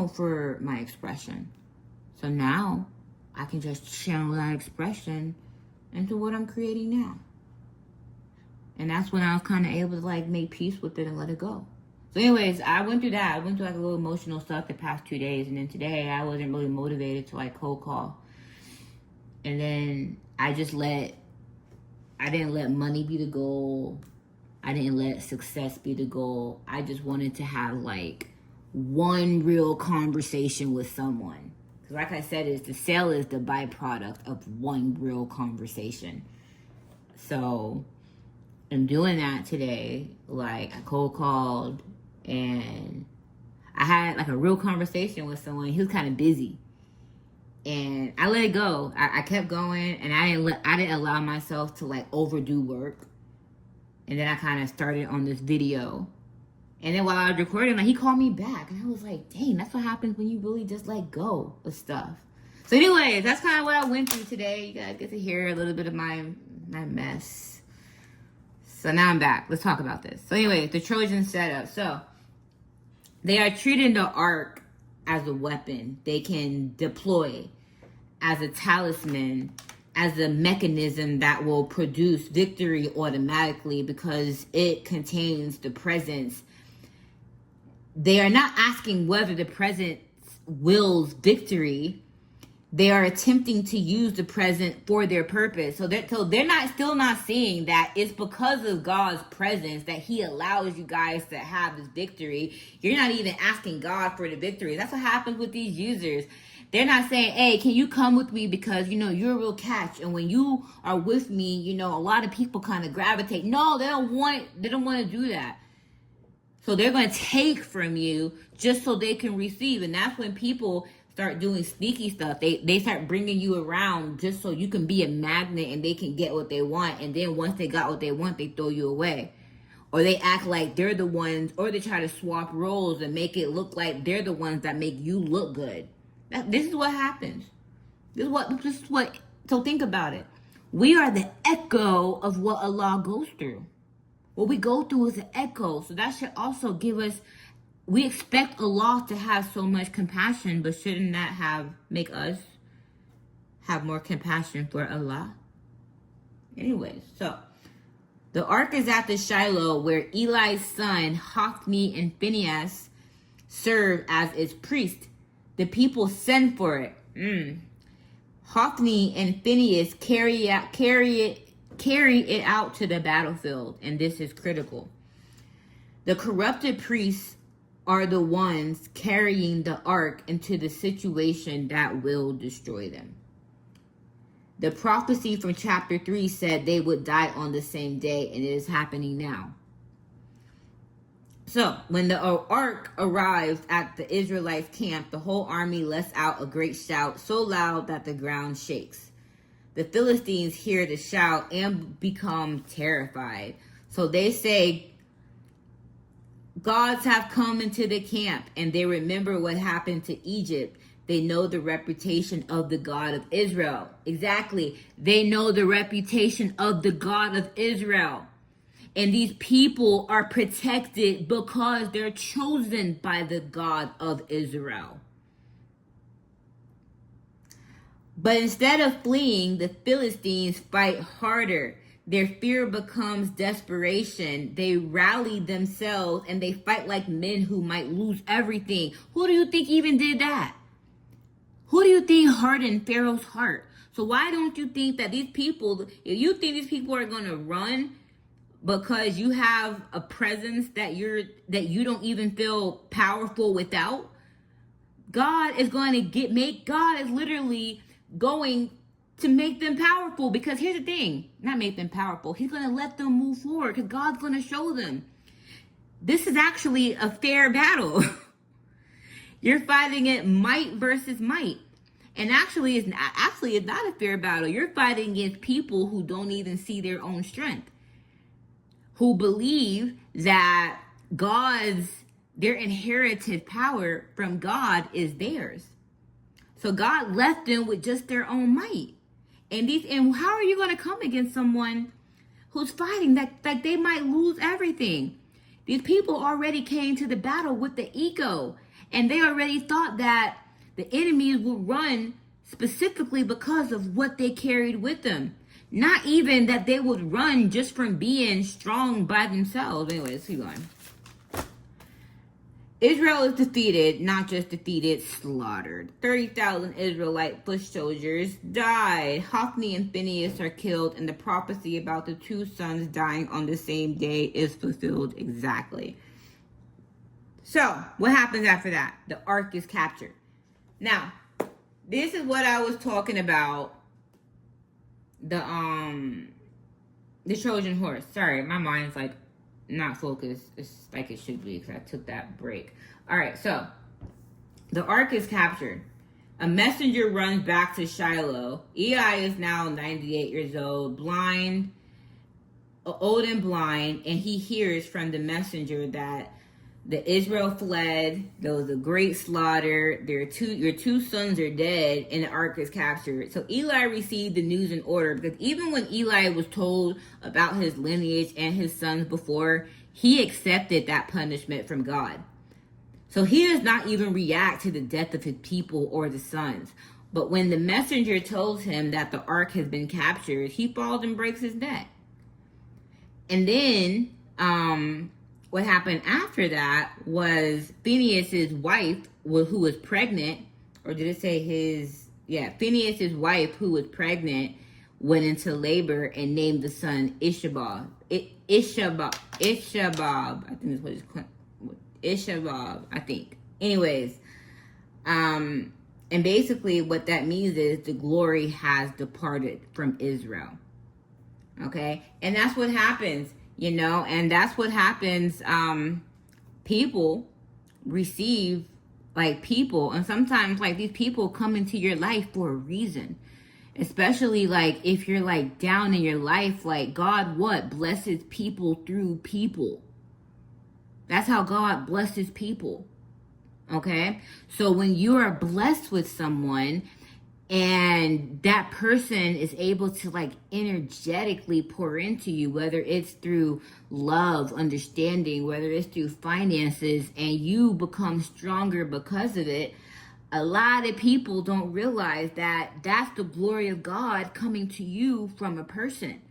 for my expression? So now I can just channel that expression into what I'm creating now. And that's when I was kind of able to like make peace with it and let it go. So anyways, I went through that. I went through like a little emotional stuff the past 2 days. And then today I wasn't really motivated to like cold call. And then I didn't let money be the goal. I didn't let success be the goal. I just wanted to have like one real conversation with someone. Because like I said, the sale is the byproduct of one real conversation. So, am doing that today. Like, I cold called and I had like a real conversation with someone. He was kind of busy. And I let it go. I kept going, and I didn't allow myself to like overdo work. And then I kind of started on this video. And then while I was recording, like, he called me back, and I was like, dang, that's what happens when you really just let go of stuff. So anyways, that's kind of what I went through today. You guys get to hear a little bit of my mess. So now I'm back. Let's talk about this. So anyway, the Trojan setup. So they are treating the ark as a weapon they can deploy, as a talisman, as a mechanism that will produce victory automatically because it contains the presence. They are not asking whether the presence wills victory. They are attempting to use the present for their purpose. So they're still not seeing that it's because of God's presence that he allows you guys to have this victory. You're not even asking God for the victory. That's what happens with these users. They're not saying, hey, can you come with me because, you're a real catch. And when you are with me, a lot of people kind of gravitate. No, they don't want to do that. So they're going to take from you just so they can receive. And that's when people start doing sneaky stuff. They start bringing you around just so you can be a magnet and they can get what they want. And then once they got what they want, they throw you away. Or they act like they're the ones, or they try to swap roles and make it look like they're the ones that make you look good. This is what happens. So think about it. We are the echo of what Allah goes through. What we go through is an echo. So that should also give us, we expect Allah to have so much compassion, but shouldn't that make us have more compassion for Allah? Anyways, so the ark is at the Shiloh where Eli's son, Hophni and Phinehas, serve as its priest. The people send for it. Hophni and Phinehas carry it out to the battlefield, and this is critical. The corrupted priests are the ones carrying the ark into the situation that will destroy them. The prophecy from chapter 3 said they would die on the same day, and it is happening now. So, when the ark arrived at the Israelites' camp, the whole army lets out a great shout, so loud that the ground shakes. The Philistines hear the shout and become terrified. So they say, gods have come into the camp, and they remember what happened to Egypt. They know the reputation of the God of Israel. Exactly. They know the reputation of the God of Israel. And these people are protected because they're chosen by the God of Israel. But instead of fleeing, the Philistines fight harder. Their fear becomes desperation. They rally themselves and they fight like men who might lose everything. Who do you think even did that? Who do you think hardened Pharaoh's heart? So why don't you think that these people, if you think these people are going to run because you have a presence that you don't even feel powerful without, God is literally going to make them powerful. Because here's the thing, not make them powerful. He's going to let them move forward because God's going to show them. This is actually a fair battle. You're fighting it might versus might. And actually, it's not a fair battle. You're fighting against people who don't even see their own strength, who believe that their inherited power from God is theirs. So God left them with just their own might. And how are you going to come against someone who's fighting that they might lose everything? These people already came to the battle with the ego, and they already thought that the enemies would run specifically because of what they carried with them. Not even that they would run just from being strong by themselves. Anyways, let's keep going. Israel is defeated, not just defeated, slaughtered. 30,000 Israelite foot soldiers died. Hophni and Phinehas are killed, and the prophecy about the two sons dying on the same day is fulfilled exactly. So, what happens after that? The ark is captured. Now, this is what I was talking about. The Trojan horse. Sorry, my mind's like not focused. It's like it should be because I took that break. All right, so the ark is captured. A messenger runs back to Shiloh. Eli is now 98 years old, old and blind, and he hears from the messenger that the Israel fled. There was a great slaughter. Your two sons are dead, and the ark is captured. So Eli received the news in order, because even when Eli was told about his lineage and his sons before, he accepted that punishment from God. So he does not even react to the death of his people or the sons. But when the messenger tells him that the ark has been captured, he falls and breaks his neck. And then what happened after that was Phinehas's wife, who was pregnant, or did it say his? Yeah, Phinehas's wife, who was pregnant, went into labor and named the son Ishabab. Ishabab. I think that's what it's called. Ishabab, I think. Anyways, and basically what that means is the glory has departed from Israel. Okay, and that's what happens, and that's what happens. People receive people, and sometimes these people come into your life for a reason, especially if you're down in your life. God blesses people through people. That's how God blesses people. Okay, so when you are blessed with someone, and that person is able to energetically pour into you, whether it's through love, understanding, whether it's through finances, and you become stronger because of it, a lot of people don't realize that that's the glory of God coming to you from a person.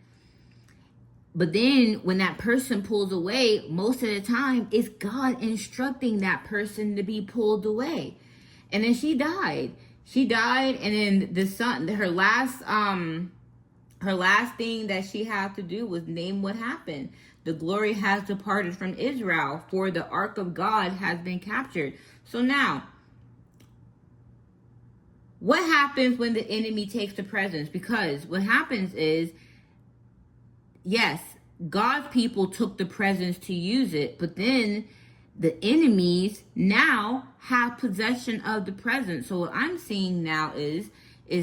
But then when that person pulls away, most of the time it's God instructing that person to be pulled away. And then she died. And then the son, her last thing that she had to do was name what happened. The glory has departed from Israel, for the ark of God has been captured. So now, what happens when the enemy takes the presence? Because what happens is, yes, God's people took the presence to use it, but then the enemies now have possession of the presence. So what I'm seeing now is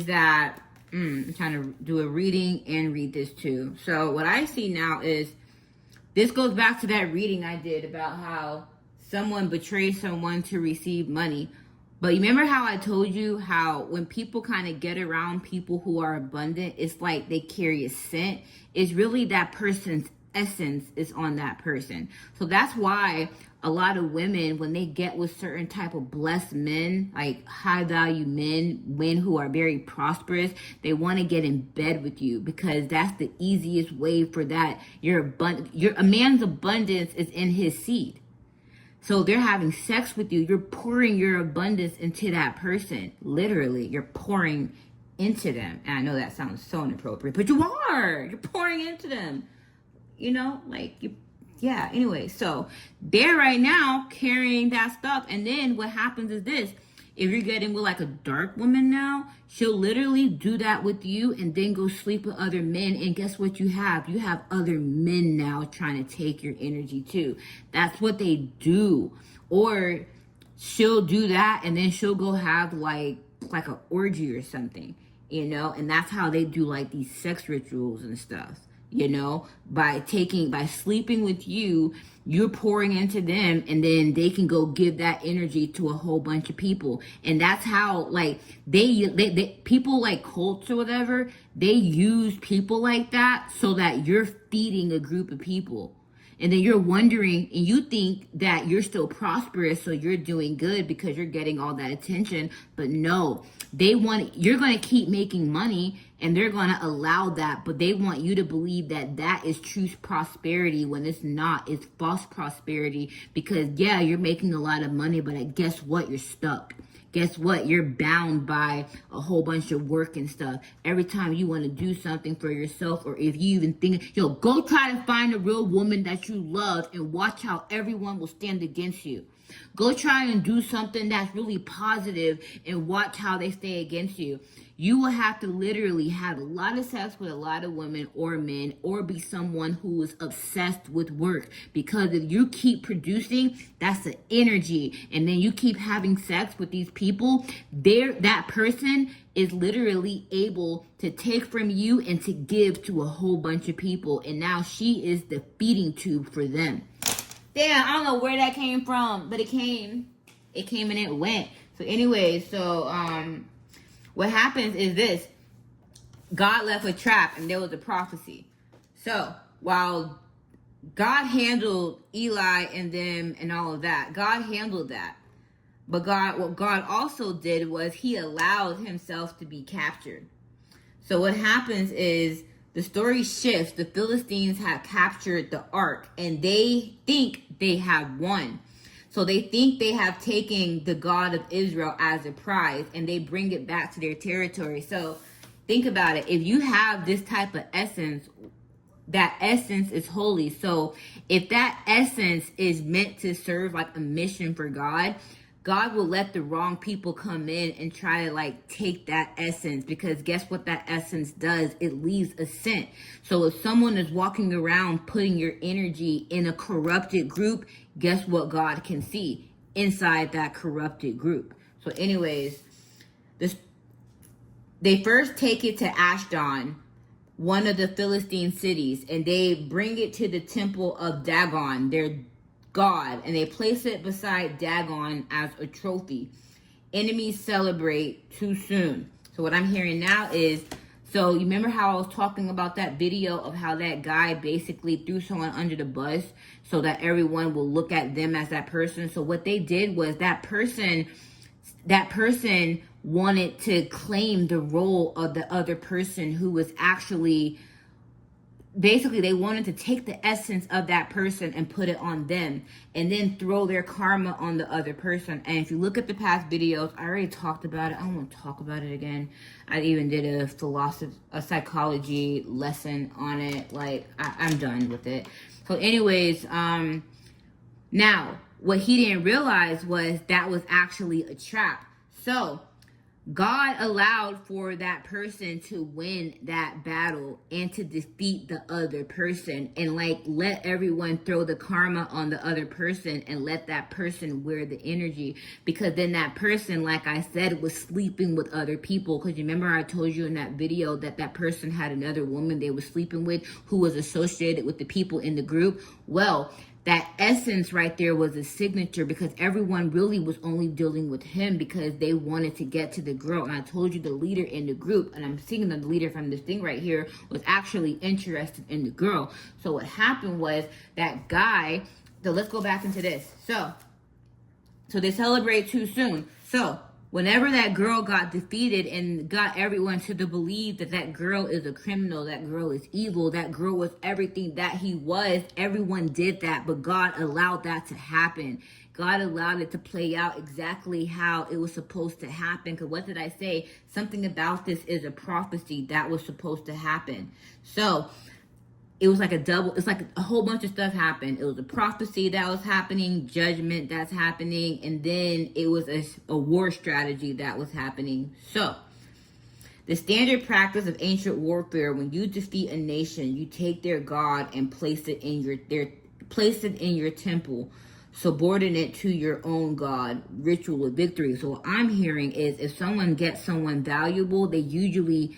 that I'm trying to do a reading and read this too. So what I see now is, this goes back to that reading I did about how someone betrays someone to receive money. But remember how I told you how when people kind of get around people who are abundant, it's like they carry a scent. It's really that person's essence is on that person. So that's why a lot of women, when they get with certain type of blessed men, high value men who are very prosperous, they want to get in bed with you, because that's the easiest way for that. A man's abundance is in his seed. So they're having sex with you. You're pouring your abundance into that person. Literally, you're pouring into them. And I know that sounds so inappropriate, but you are. You're pouring into them. Yeah, anyway, so they're right now carrying that stuff. And then what happens is this. If you're getting with a dark woman now, she'll literally do that with you and then go sleep with other men. And guess what you have? You have other men now trying to take your energy too. That's what they do. Or she'll do that and then she'll go have an orgy or something, and that's how they do these sex rituals and stuff. By sleeping with you, you're pouring into them, and then they can go give that energy to a whole bunch of people. And that's how they people cults or whatever, they use people like that so that you're feeding a group of people. And then you're wondering, and you think that you're still prosperous, so you're doing good because you're getting all that attention. But no, you're going to keep making money, and they're going to allow that. But they want you to believe that that is true prosperity when it's not. It's false prosperity, because yeah, you're making a lot of money, but guess what? You're stuck. Guess what? You're bound by a whole bunch of work and stuff. Every time you want to do something for yourself, or if you even think, go try to find a real woman that you love and watch how everyone will stand against you. Go try and do something that's really positive and watch how they stay against you. You will have to literally have a lot of sex with a lot of women or men, or be someone who is obsessed with work. Because if you keep producing, that's the energy. And then you keep having sex with these people, that person is literally able to take from you and to give to a whole bunch of people. And now she is the feeding tube for them. Damn, I don't know where that came from, but it came. It came and it went. So anyway, what happens is this. God left a trap and there was a prophecy. So while God handled Eli and them and all of that, God handled that. But what God also did was he allowed himself to be captured. So what happens is the story shifts. The Philistines have captured the ark and they think they have won. So they think they have taken the God of Israel as a prize and they bring it back to their territory. So think about it. If you have this type of essence, that essence is holy. So if that essence is meant to serve like a mission for God, God will let the wrong people come in and try to like take that essence, because guess what that essence does? It leaves a scent. So if someone is walking around putting your energy in a corrupted group, guess what God can see inside that corrupted group? So anyways, they first take it to Ashdod, one of the Philistine cities, and they bring it to the temple of Dagon, their God, and they place it beside Dagon as a trophy. Enemies celebrate too soon. So what I'm hearing now is, so you remember how I was talking about that video of how that guy basically threw someone under the bus so that everyone will look at them as that person? So what they did was that person wanted to claim the role of the other person who was actually, basically they wanted to take the essence of that person and put it on them and then throw their karma on the other person. And if you look at the past videos, I already talked about it. I don't want to talk about it again. I even did a psychology lesson on it. Like, I'm done with it. So anyways, now what he didn't realize was that was actually a trap. So God allowed for that person to win that battle and to defeat the other person, and like let everyone throw the karma on the other person and let that person wear the energy, because then that person, like I said, was sleeping with other people. Because you remember I told you in that video that that person had another woman they were sleeping with who was associated with the people in the group. Well, that essence right there was a signature, because everyone really was only dealing with him because they wanted to get to the girl. And I told you the leader in the group, and I'm seeing the leader from this thing right here, was actually interested in the girl. So what happened was that guy, so let's go back into this. So they celebrate too soon. So whenever that girl got defeated and got everyone to believe that that girl is a criminal, that girl is evil, that girl was everything that he was, everyone did that, but God allowed that to happen. God allowed it to play out exactly how it was supposed to happen. Because what did I say? Something about this is a prophecy that was supposed to happen. So it was like it's like a whole bunch of stuff happened. It was a prophecy that was happening, judgment that's happening, and then it was a war strategy that was happening. So the standard practice of ancient warfare, when you defeat a nation, you take their god and place it in your temple, subordinate to your own god, ritual of victory. So what I'm hearing is, if someone gets someone valuable, they usually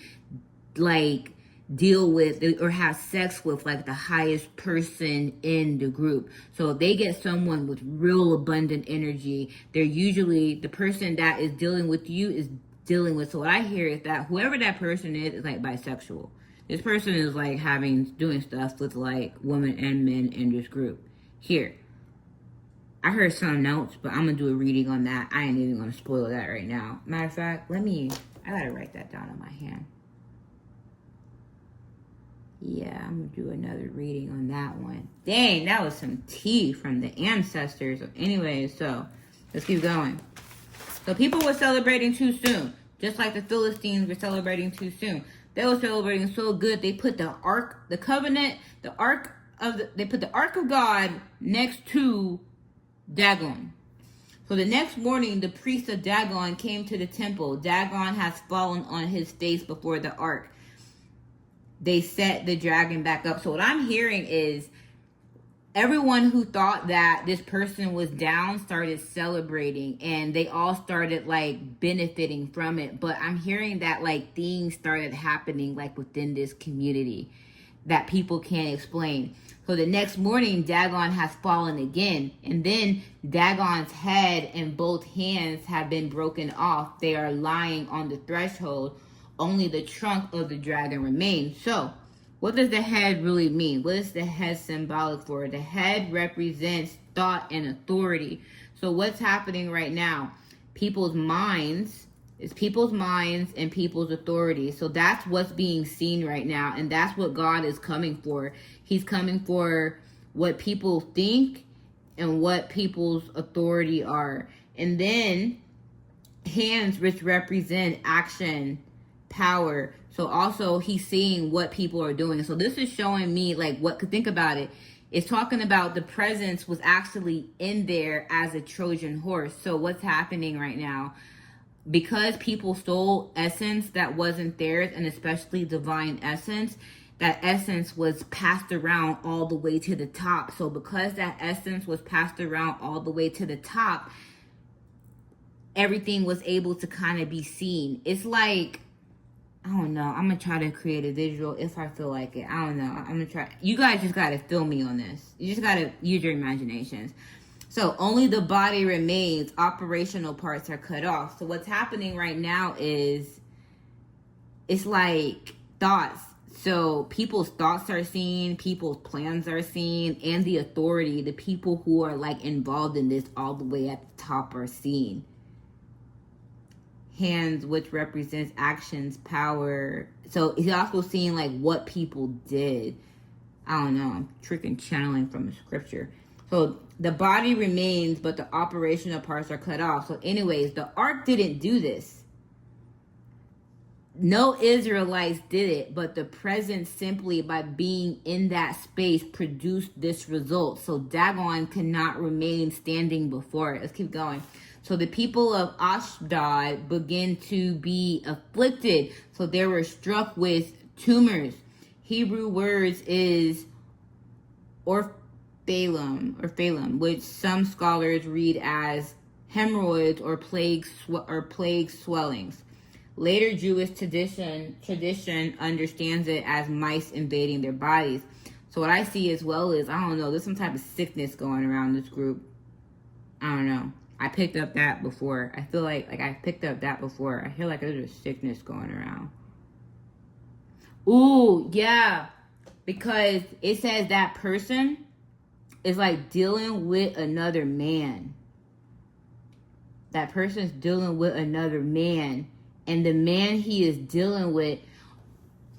like deal with or have sex with like the highest person in the group. So if they get someone with real abundant energy, they're usually the person that is dealing with you is dealing with. So what I hear is that whoever that person is like bisexual. This person is like doing stuff with like women and men in this group. Here, I heard something else, but I'm gonna do a reading on that. I ain't even gonna spoil that right now. Matter of fact, I gotta write that down in my hand. Yeah, I'm gonna do another reading on that one. Dang, that was some tea from the ancestors. Anyway, so let's keep going. So people were celebrating too soon, just like the Philistines were celebrating too soon. They were celebrating so good, they put the ark, the covenant, they put the ark of God next to Dagon. So the next morning, the priest of Dagon came to the temple. Dagon has fallen on his face before the ark. They set the dragon back up. So what I'm hearing is everyone who thought that this person was down started celebrating, and they all started like benefiting from it. But I'm hearing that like things started happening like within this community that people can't explain. So the next morning, Dagon has fallen again. And then Dagon's head and both hands have been broken off. They are lying on the threshold. Only the trunk of the dragon remains. So what does the head really mean? What is the head symbolic for? The head represents thought and authority. So what's happening right now? People's minds. It's people's minds and people's authority. So that's what's being seen right now. And that's what God is coming for. He's coming for what people think and what people's authority are. And then hands, which represent action, power. So also he's seeing what people are doing. So this is showing me like what, think about it. It's talking about the presence was actually in there as a Trojan horse. So what's happening right now? Because people stole essence that wasn't theirs, and especially divine essence, that essence was passed around all the way to the top. So because that essence was passed around all the way to the top, everything was able to kind of be seen. It's like, I don't know. I'm going to try to create a visual if I feel like it. I don't know. I'm going to try. You guys just got to feel me on this. You just got to use your imaginations. So only the body remains. Operational parts are cut off. So what's happening right now is it's like thoughts. So people's thoughts are seen, people's plans are seen, and the authority, the people who are like involved in this all the way at the top are seen. Hands, which represents actions, power. So he's also seeing like what people did. I don't know. I'm tricking channeling from a scripture. So the body remains, but the operational parts are cut off. So anyways, the ark didn't do this. No Israelites did it, but the presence simply by being in that space produced this result. So Dagon cannot remain standing before it. Let's keep going. So the people of Ashdod begin to be afflicted. So they were struck with tumors. Hebrew words is Phalem, which some scholars read as hemorrhoids or plague swellings. Later Jewish tradition understands it as mice invading their bodies. So what I see as well is, I don't know, there's some type of sickness going around this group. I don't know. I picked up that before. I feel like I picked up that before. I feel like there's a sickness going around. Ooh, yeah. Because it says that person is like dealing with another man. That person's dealing with another man. And the man he is dealing with,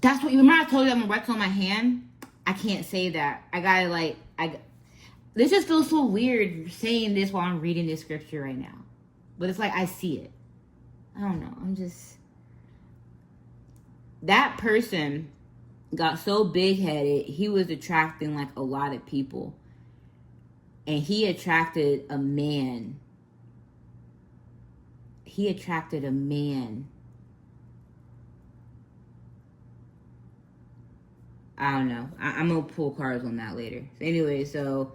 that's what, remember I told you I'm gonna write on my hand? I can't say that. I gotta this just feels so weird saying this while I'm reading this scripture right now. But it's like, I see it. I don't know. That person got so big-headed, he was attracting like a lot of people. And he attracted a man. I don't know. I'm going to pull cards on that later. So anyway, so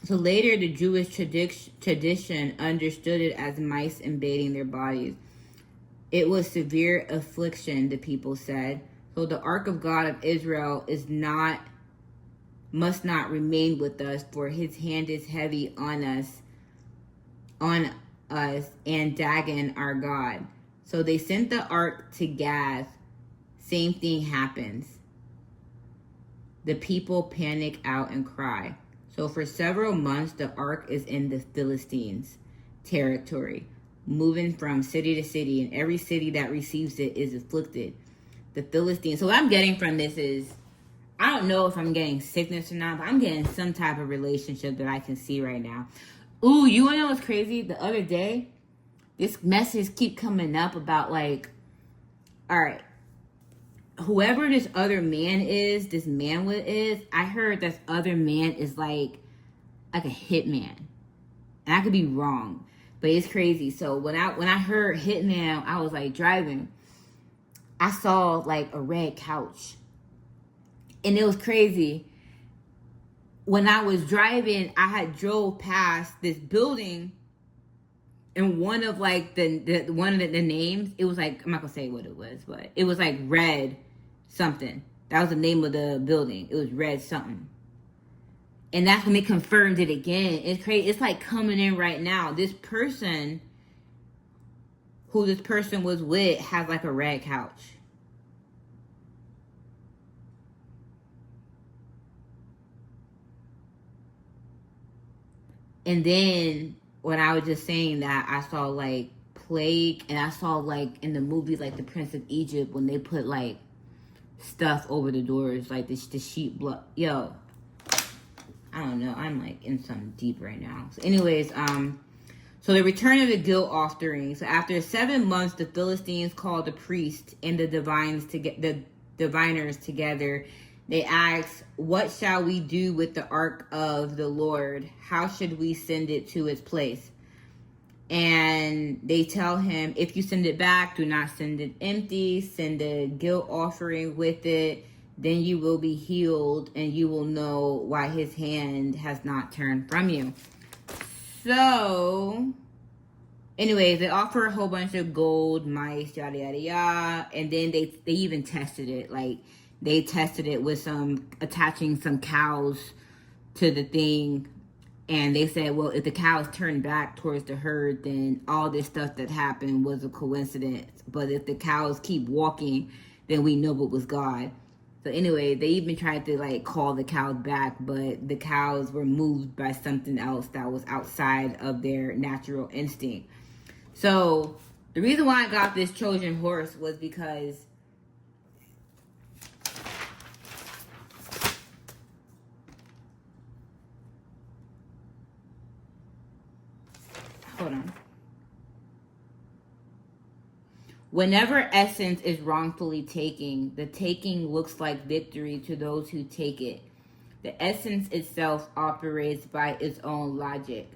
later the Jewish tradition understood it as mice invading their bodies. It was severe affliction, the people said. So the ark of God of Israel must not remain with us, for his hand is heavy on us and Dagon our God. So they sent the ark to Gath. Same thing happens. The people panic out and cry. So for several months, the ark is in the Philistines' territory, moving from city to city, and every city that receives it is afflicted. The Philistines. So what I'm getting from this is, I don't know if I'm getting sickness or not, but I'm getting some type of relationship that I can see right now. Ooh, you wanna know what's crazy? The other day, this message keep coming up about like, all right, whoever this other man is, I heard this other man is like a hitman. And I could be wrong, but it's crazy. So when I heard Hitman, I was like driving. I saw like a red couch. And it was crazy. When I was driving, I had drove past this building, and one of like the one of the names, it was like, I'm not gonna say what it was, but it was like red something. That was the name of the building. It was red something. And that's when they confirmed it again. It's crazy. It's like coming in right now. This person, who this person was with, has like a red couch. And then when I was just saying that, I saw like plague, and I saw like in the movie like the Prince of Egypt, when they put like stuff over the doors, like the sheep blood. Yo, I don't know. I'm like in something deep right now. So anyways, so the return of the guilt offering. So after 7 months, the Philistines called the priest and the diviners together. They asked, "What shall we do with the ark of the Lord? How should we send it to its place?" And they tell him, "If you send it back, do not send it empty. Send a guilt offering with it. Then you will be healed, and you will know why his hand has not turned from you." So, anyways, they offer a whole bunch of gold, mice, yada, yada, yada. And then they even tested it. Like, they tested it with attaching some cows to the thing. And they said, well, if the cows turned back towards the herd, then all this stuff that happened was a coincidence. But if the cows keep walking, then we know it was God. So anyway, they even tried to like call the cows back, but the cows were moved by something else that was outside of their natural instinct. So the reason why I got this Trojan horse was because hold on. Whenever essence is wrongfully taken, the taking looks like victory to those who take it. The essence itself operates by its own logic.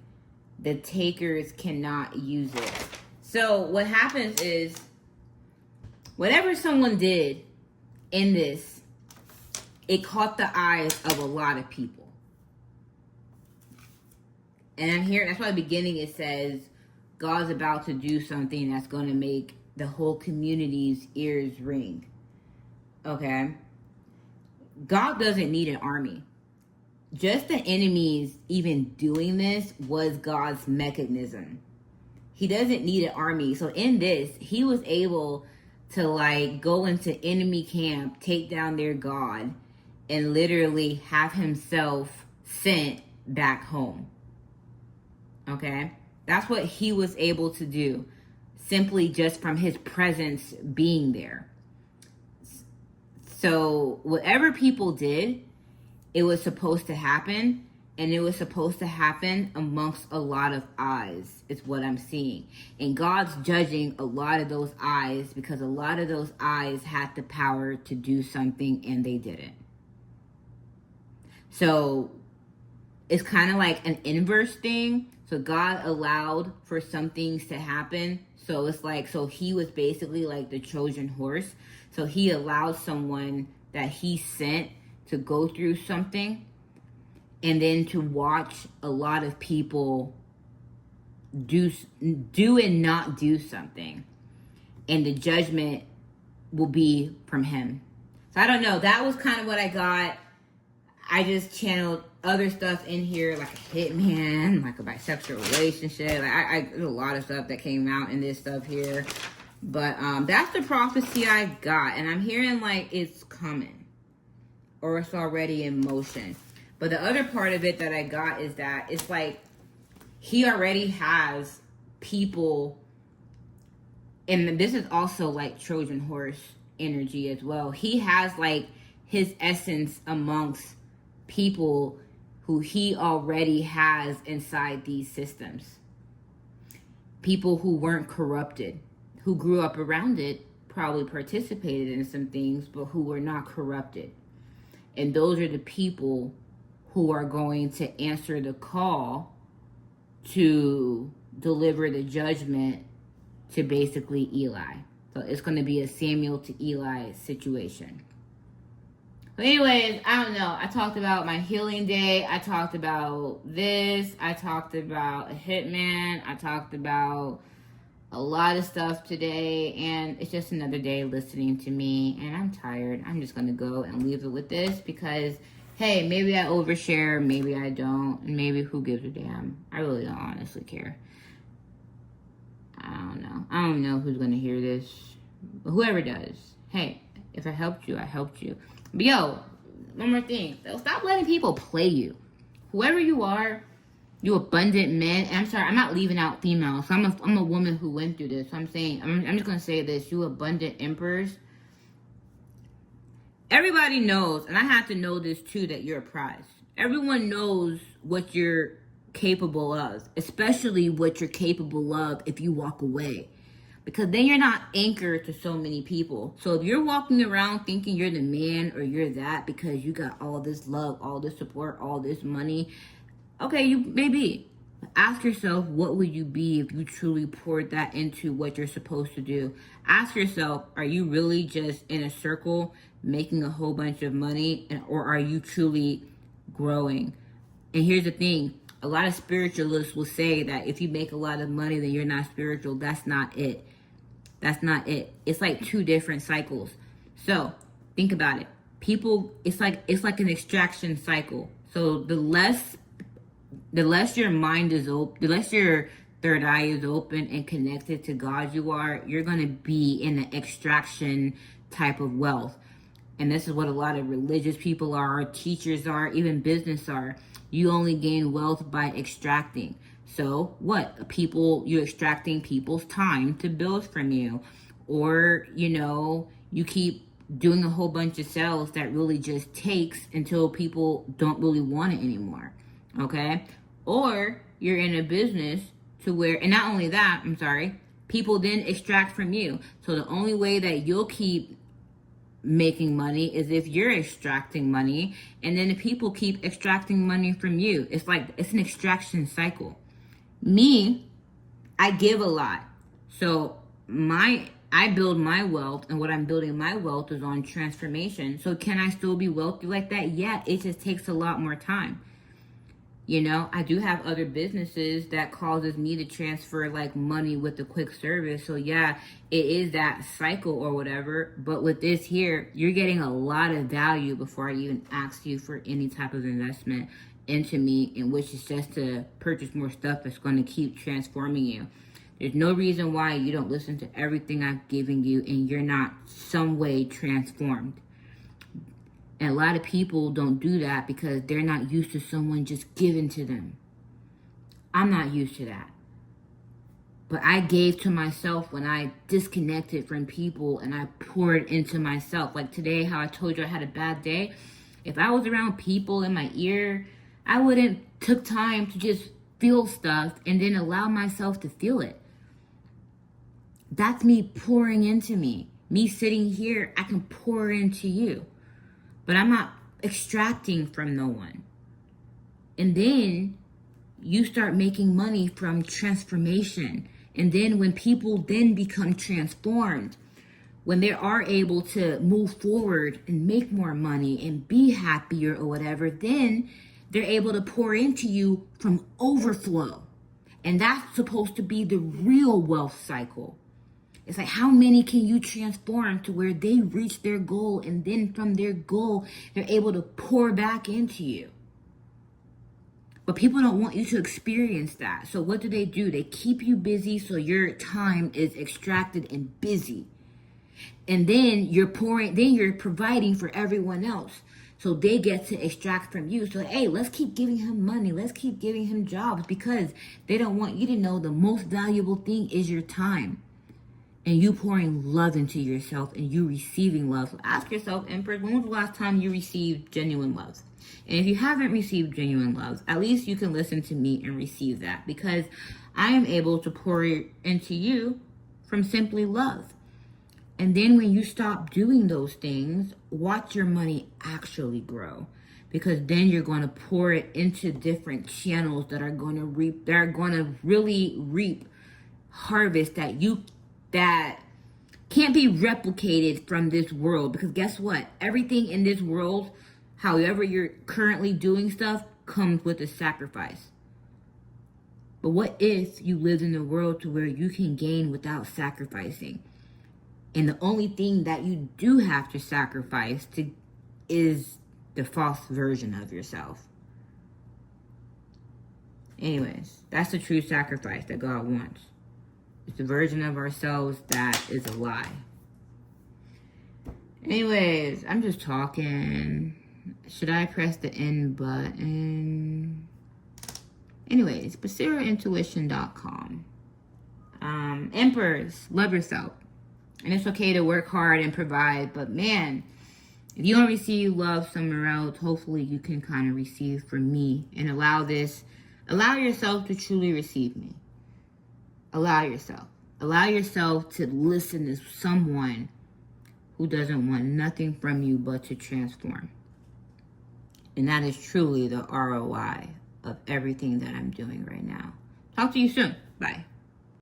The takers cannot use it. So what happens is, whatever someone did in this, it caught the eyes of a lot of people. And I'm here, that's why at the beginning it says, God's about to do something that's going to make the whole community's ears ring. Okay? God doesn't need an army. Just the enemies even doing this was God's mechanism. He doesn't need an army. So in this, he was able to like go into enemy camp, take down their God, and literally have himself sent back home. Okay? That's what he was able to do, simply just from his presence being there. So whatever people did, it was supposed to happen, and it was supposed to happen amongst a lot of eyes, is what I'm seeing. And God's judging a lot of those eyes, because a lot of those eyes had the power to do something and they didn't. So it's kind of like an inverse thing. So God allowed for some things to happen. So it's like, so he was basically like the Trojan horse. So he allowed someone that he sent to go through something, and then to watch a lot of people do and not do something, and the judgment will be from him. So I don't know. That was kind of what I got. I just channeled other stuff in here, like a hitman, like a bisexual relationship. Like there's a lot of stuff that came out in this stuff here. But that's the prophecy I got. And I'm hearing like it's coming, or it's already in motion. But the other part of it that I got is that it's like he already has people, and this is also like Trojan horse energy as well. He has like his essence amongst people who he already has inside these systems. People who weren't corrupted, who grew up around it, probably participated in some things, but who were not corrupted. And those are the people who are going to answer the call to deliver the judgment to basically Eli. So it's going to be a Samuel to Eli situation. But anyways, I don't know. I talked about my healing day. I talked about this. I talked about a hitman. I talked about a lot of stuff today. And it's just another day listening to me. And I'm tired. I'm just going to go and leave it with this because, hey, maybe I overshare. Maybe I don't. And maybe who gives a damn? I really don't honestly care. I don't know. I don't know who's going to hear this. But whoever does, hey, if I helped you, I helped you. But yo, one more thing. Stop letting people play you. Whoever you are, you abundant men. And I'm sorry, I'm not leaving out females. So I'm a woman who went through this. So I'm saying, I'm just going to say this. You abundant emperors. Everybody knows, and I have to know this too, that you're a prize. Everyone knows what you're capable of, especially what you're capable of if you walk away. Because then you're not anchored to so many people. So if you're walking around thinking you're the man or you're that because you got all this love, all this support, all this money, okay, you may be. Ask yourself, what would you be if you truly poured that into what you're supposed to do? Ask yourself, are you really just in a circle making a whole bunch of money, or are you truly growing? And here's the thing. A lot of spiritualists will say that if you make a lot of money, then you're not spiritual. That's not it. That's not it. It's like two different cycles. So think about it. People, it's like an extraction cycle. So the less your mind is open, the less your third eye is open and connected to God you are, you're going to be in an extraction type of wealth. And this is what a lot of religious people are, teachers are, even business are. You only gain wealth by extracting. So what? You're extracting people's time to build from you. Or, you keep doing a whole bunch of sales that really just takes until people don't really want it anymore. Okay? Or you're in a business to where, and not only that, people then extract from you. So the only way that you'll keep making money is if you're extracting money, and then the people keep extracting money from you. It's an extraction cycle. Me, I give a lot. So I build my wealth, and what I'm building my wealth is on transformation. So can I still be wealthy like that? Yeah, it just takes a lot more time. I do have other businesses that causes me to transfer money with a quick service. So yeah, it is that cycle or whatever. But with this here, you're getting a lot of value before I even ask you for any type of investment into me, in which is just to purchase more stuff that's going to keep transforming you. There's no reason why you don't listen to everything I've given you and you're not some way transformed. And a lot of people don't do that because they're not used to someone just giving to them. I'm not used to that. But I gave to myself when I disconnected from people and I poured into myself. Like today, how I told you I had a bad day. If I was around people in my ear, I wouldn't took time to just feel stuff and then allow myself to feel it. That's me pouring into me. Me sitting here, I can pour into you. But I'm not extracting from no one. And then you start making money from transformation. And then when people then become transformed, when they are able to move forward and make more money and be happier or whatever, then they're able to pour into you from overflow. And that's supposed to be the real wealth cycle. It's like, how many can you transform to where they reach their goal, and then from their goal, they're able to pour back into you? But people don't want you to experience that. So what do? They keep you busy so your time is extracted and busy. And then you're providing for everyone else. So they get to extract from you. So, hey, let's keep giving him money. Let's keep giving him jobs, because they don't want you to know the most valuable thing is your time. And you pouring love into yourself and you receiving love. So ask yourself, Empress, when was the last time you received genuine love? And if you haven't received genuine love, at least you can listen to me and receive that, because I am able to pour into you from simply love. And then when you stop doing those things, watch your money actually grow. because then you're going to pour it into different channels that are going to reap, that are going to really reap harvest that can't be replicated from this world. Because guess what? Everything in this world, however you're currently doing stuff, comes with a sacrifice. But what if you lived in a world to where you can gain without sacrificing? And the only thing that you do have to sacrifice is the false version of yourself. Anyways, that's the true sacrifice that God wants. It's the version of ourselves that is a lie. Anyways, I'm just talking. Should I press the end button? Anyways, basiraintuition.com. Emperors, love yourself. And it's okay to work hard and provide, but man, if you don't receive love somewhere else, hopefully you can kind of receive from me and allow yourself to truly receive me. Allow yourself to listen to someone who doesn't want nothing from you but to transform. And that is truly the ROI of everything that I'm doing right now. Talk to you soon. Bye.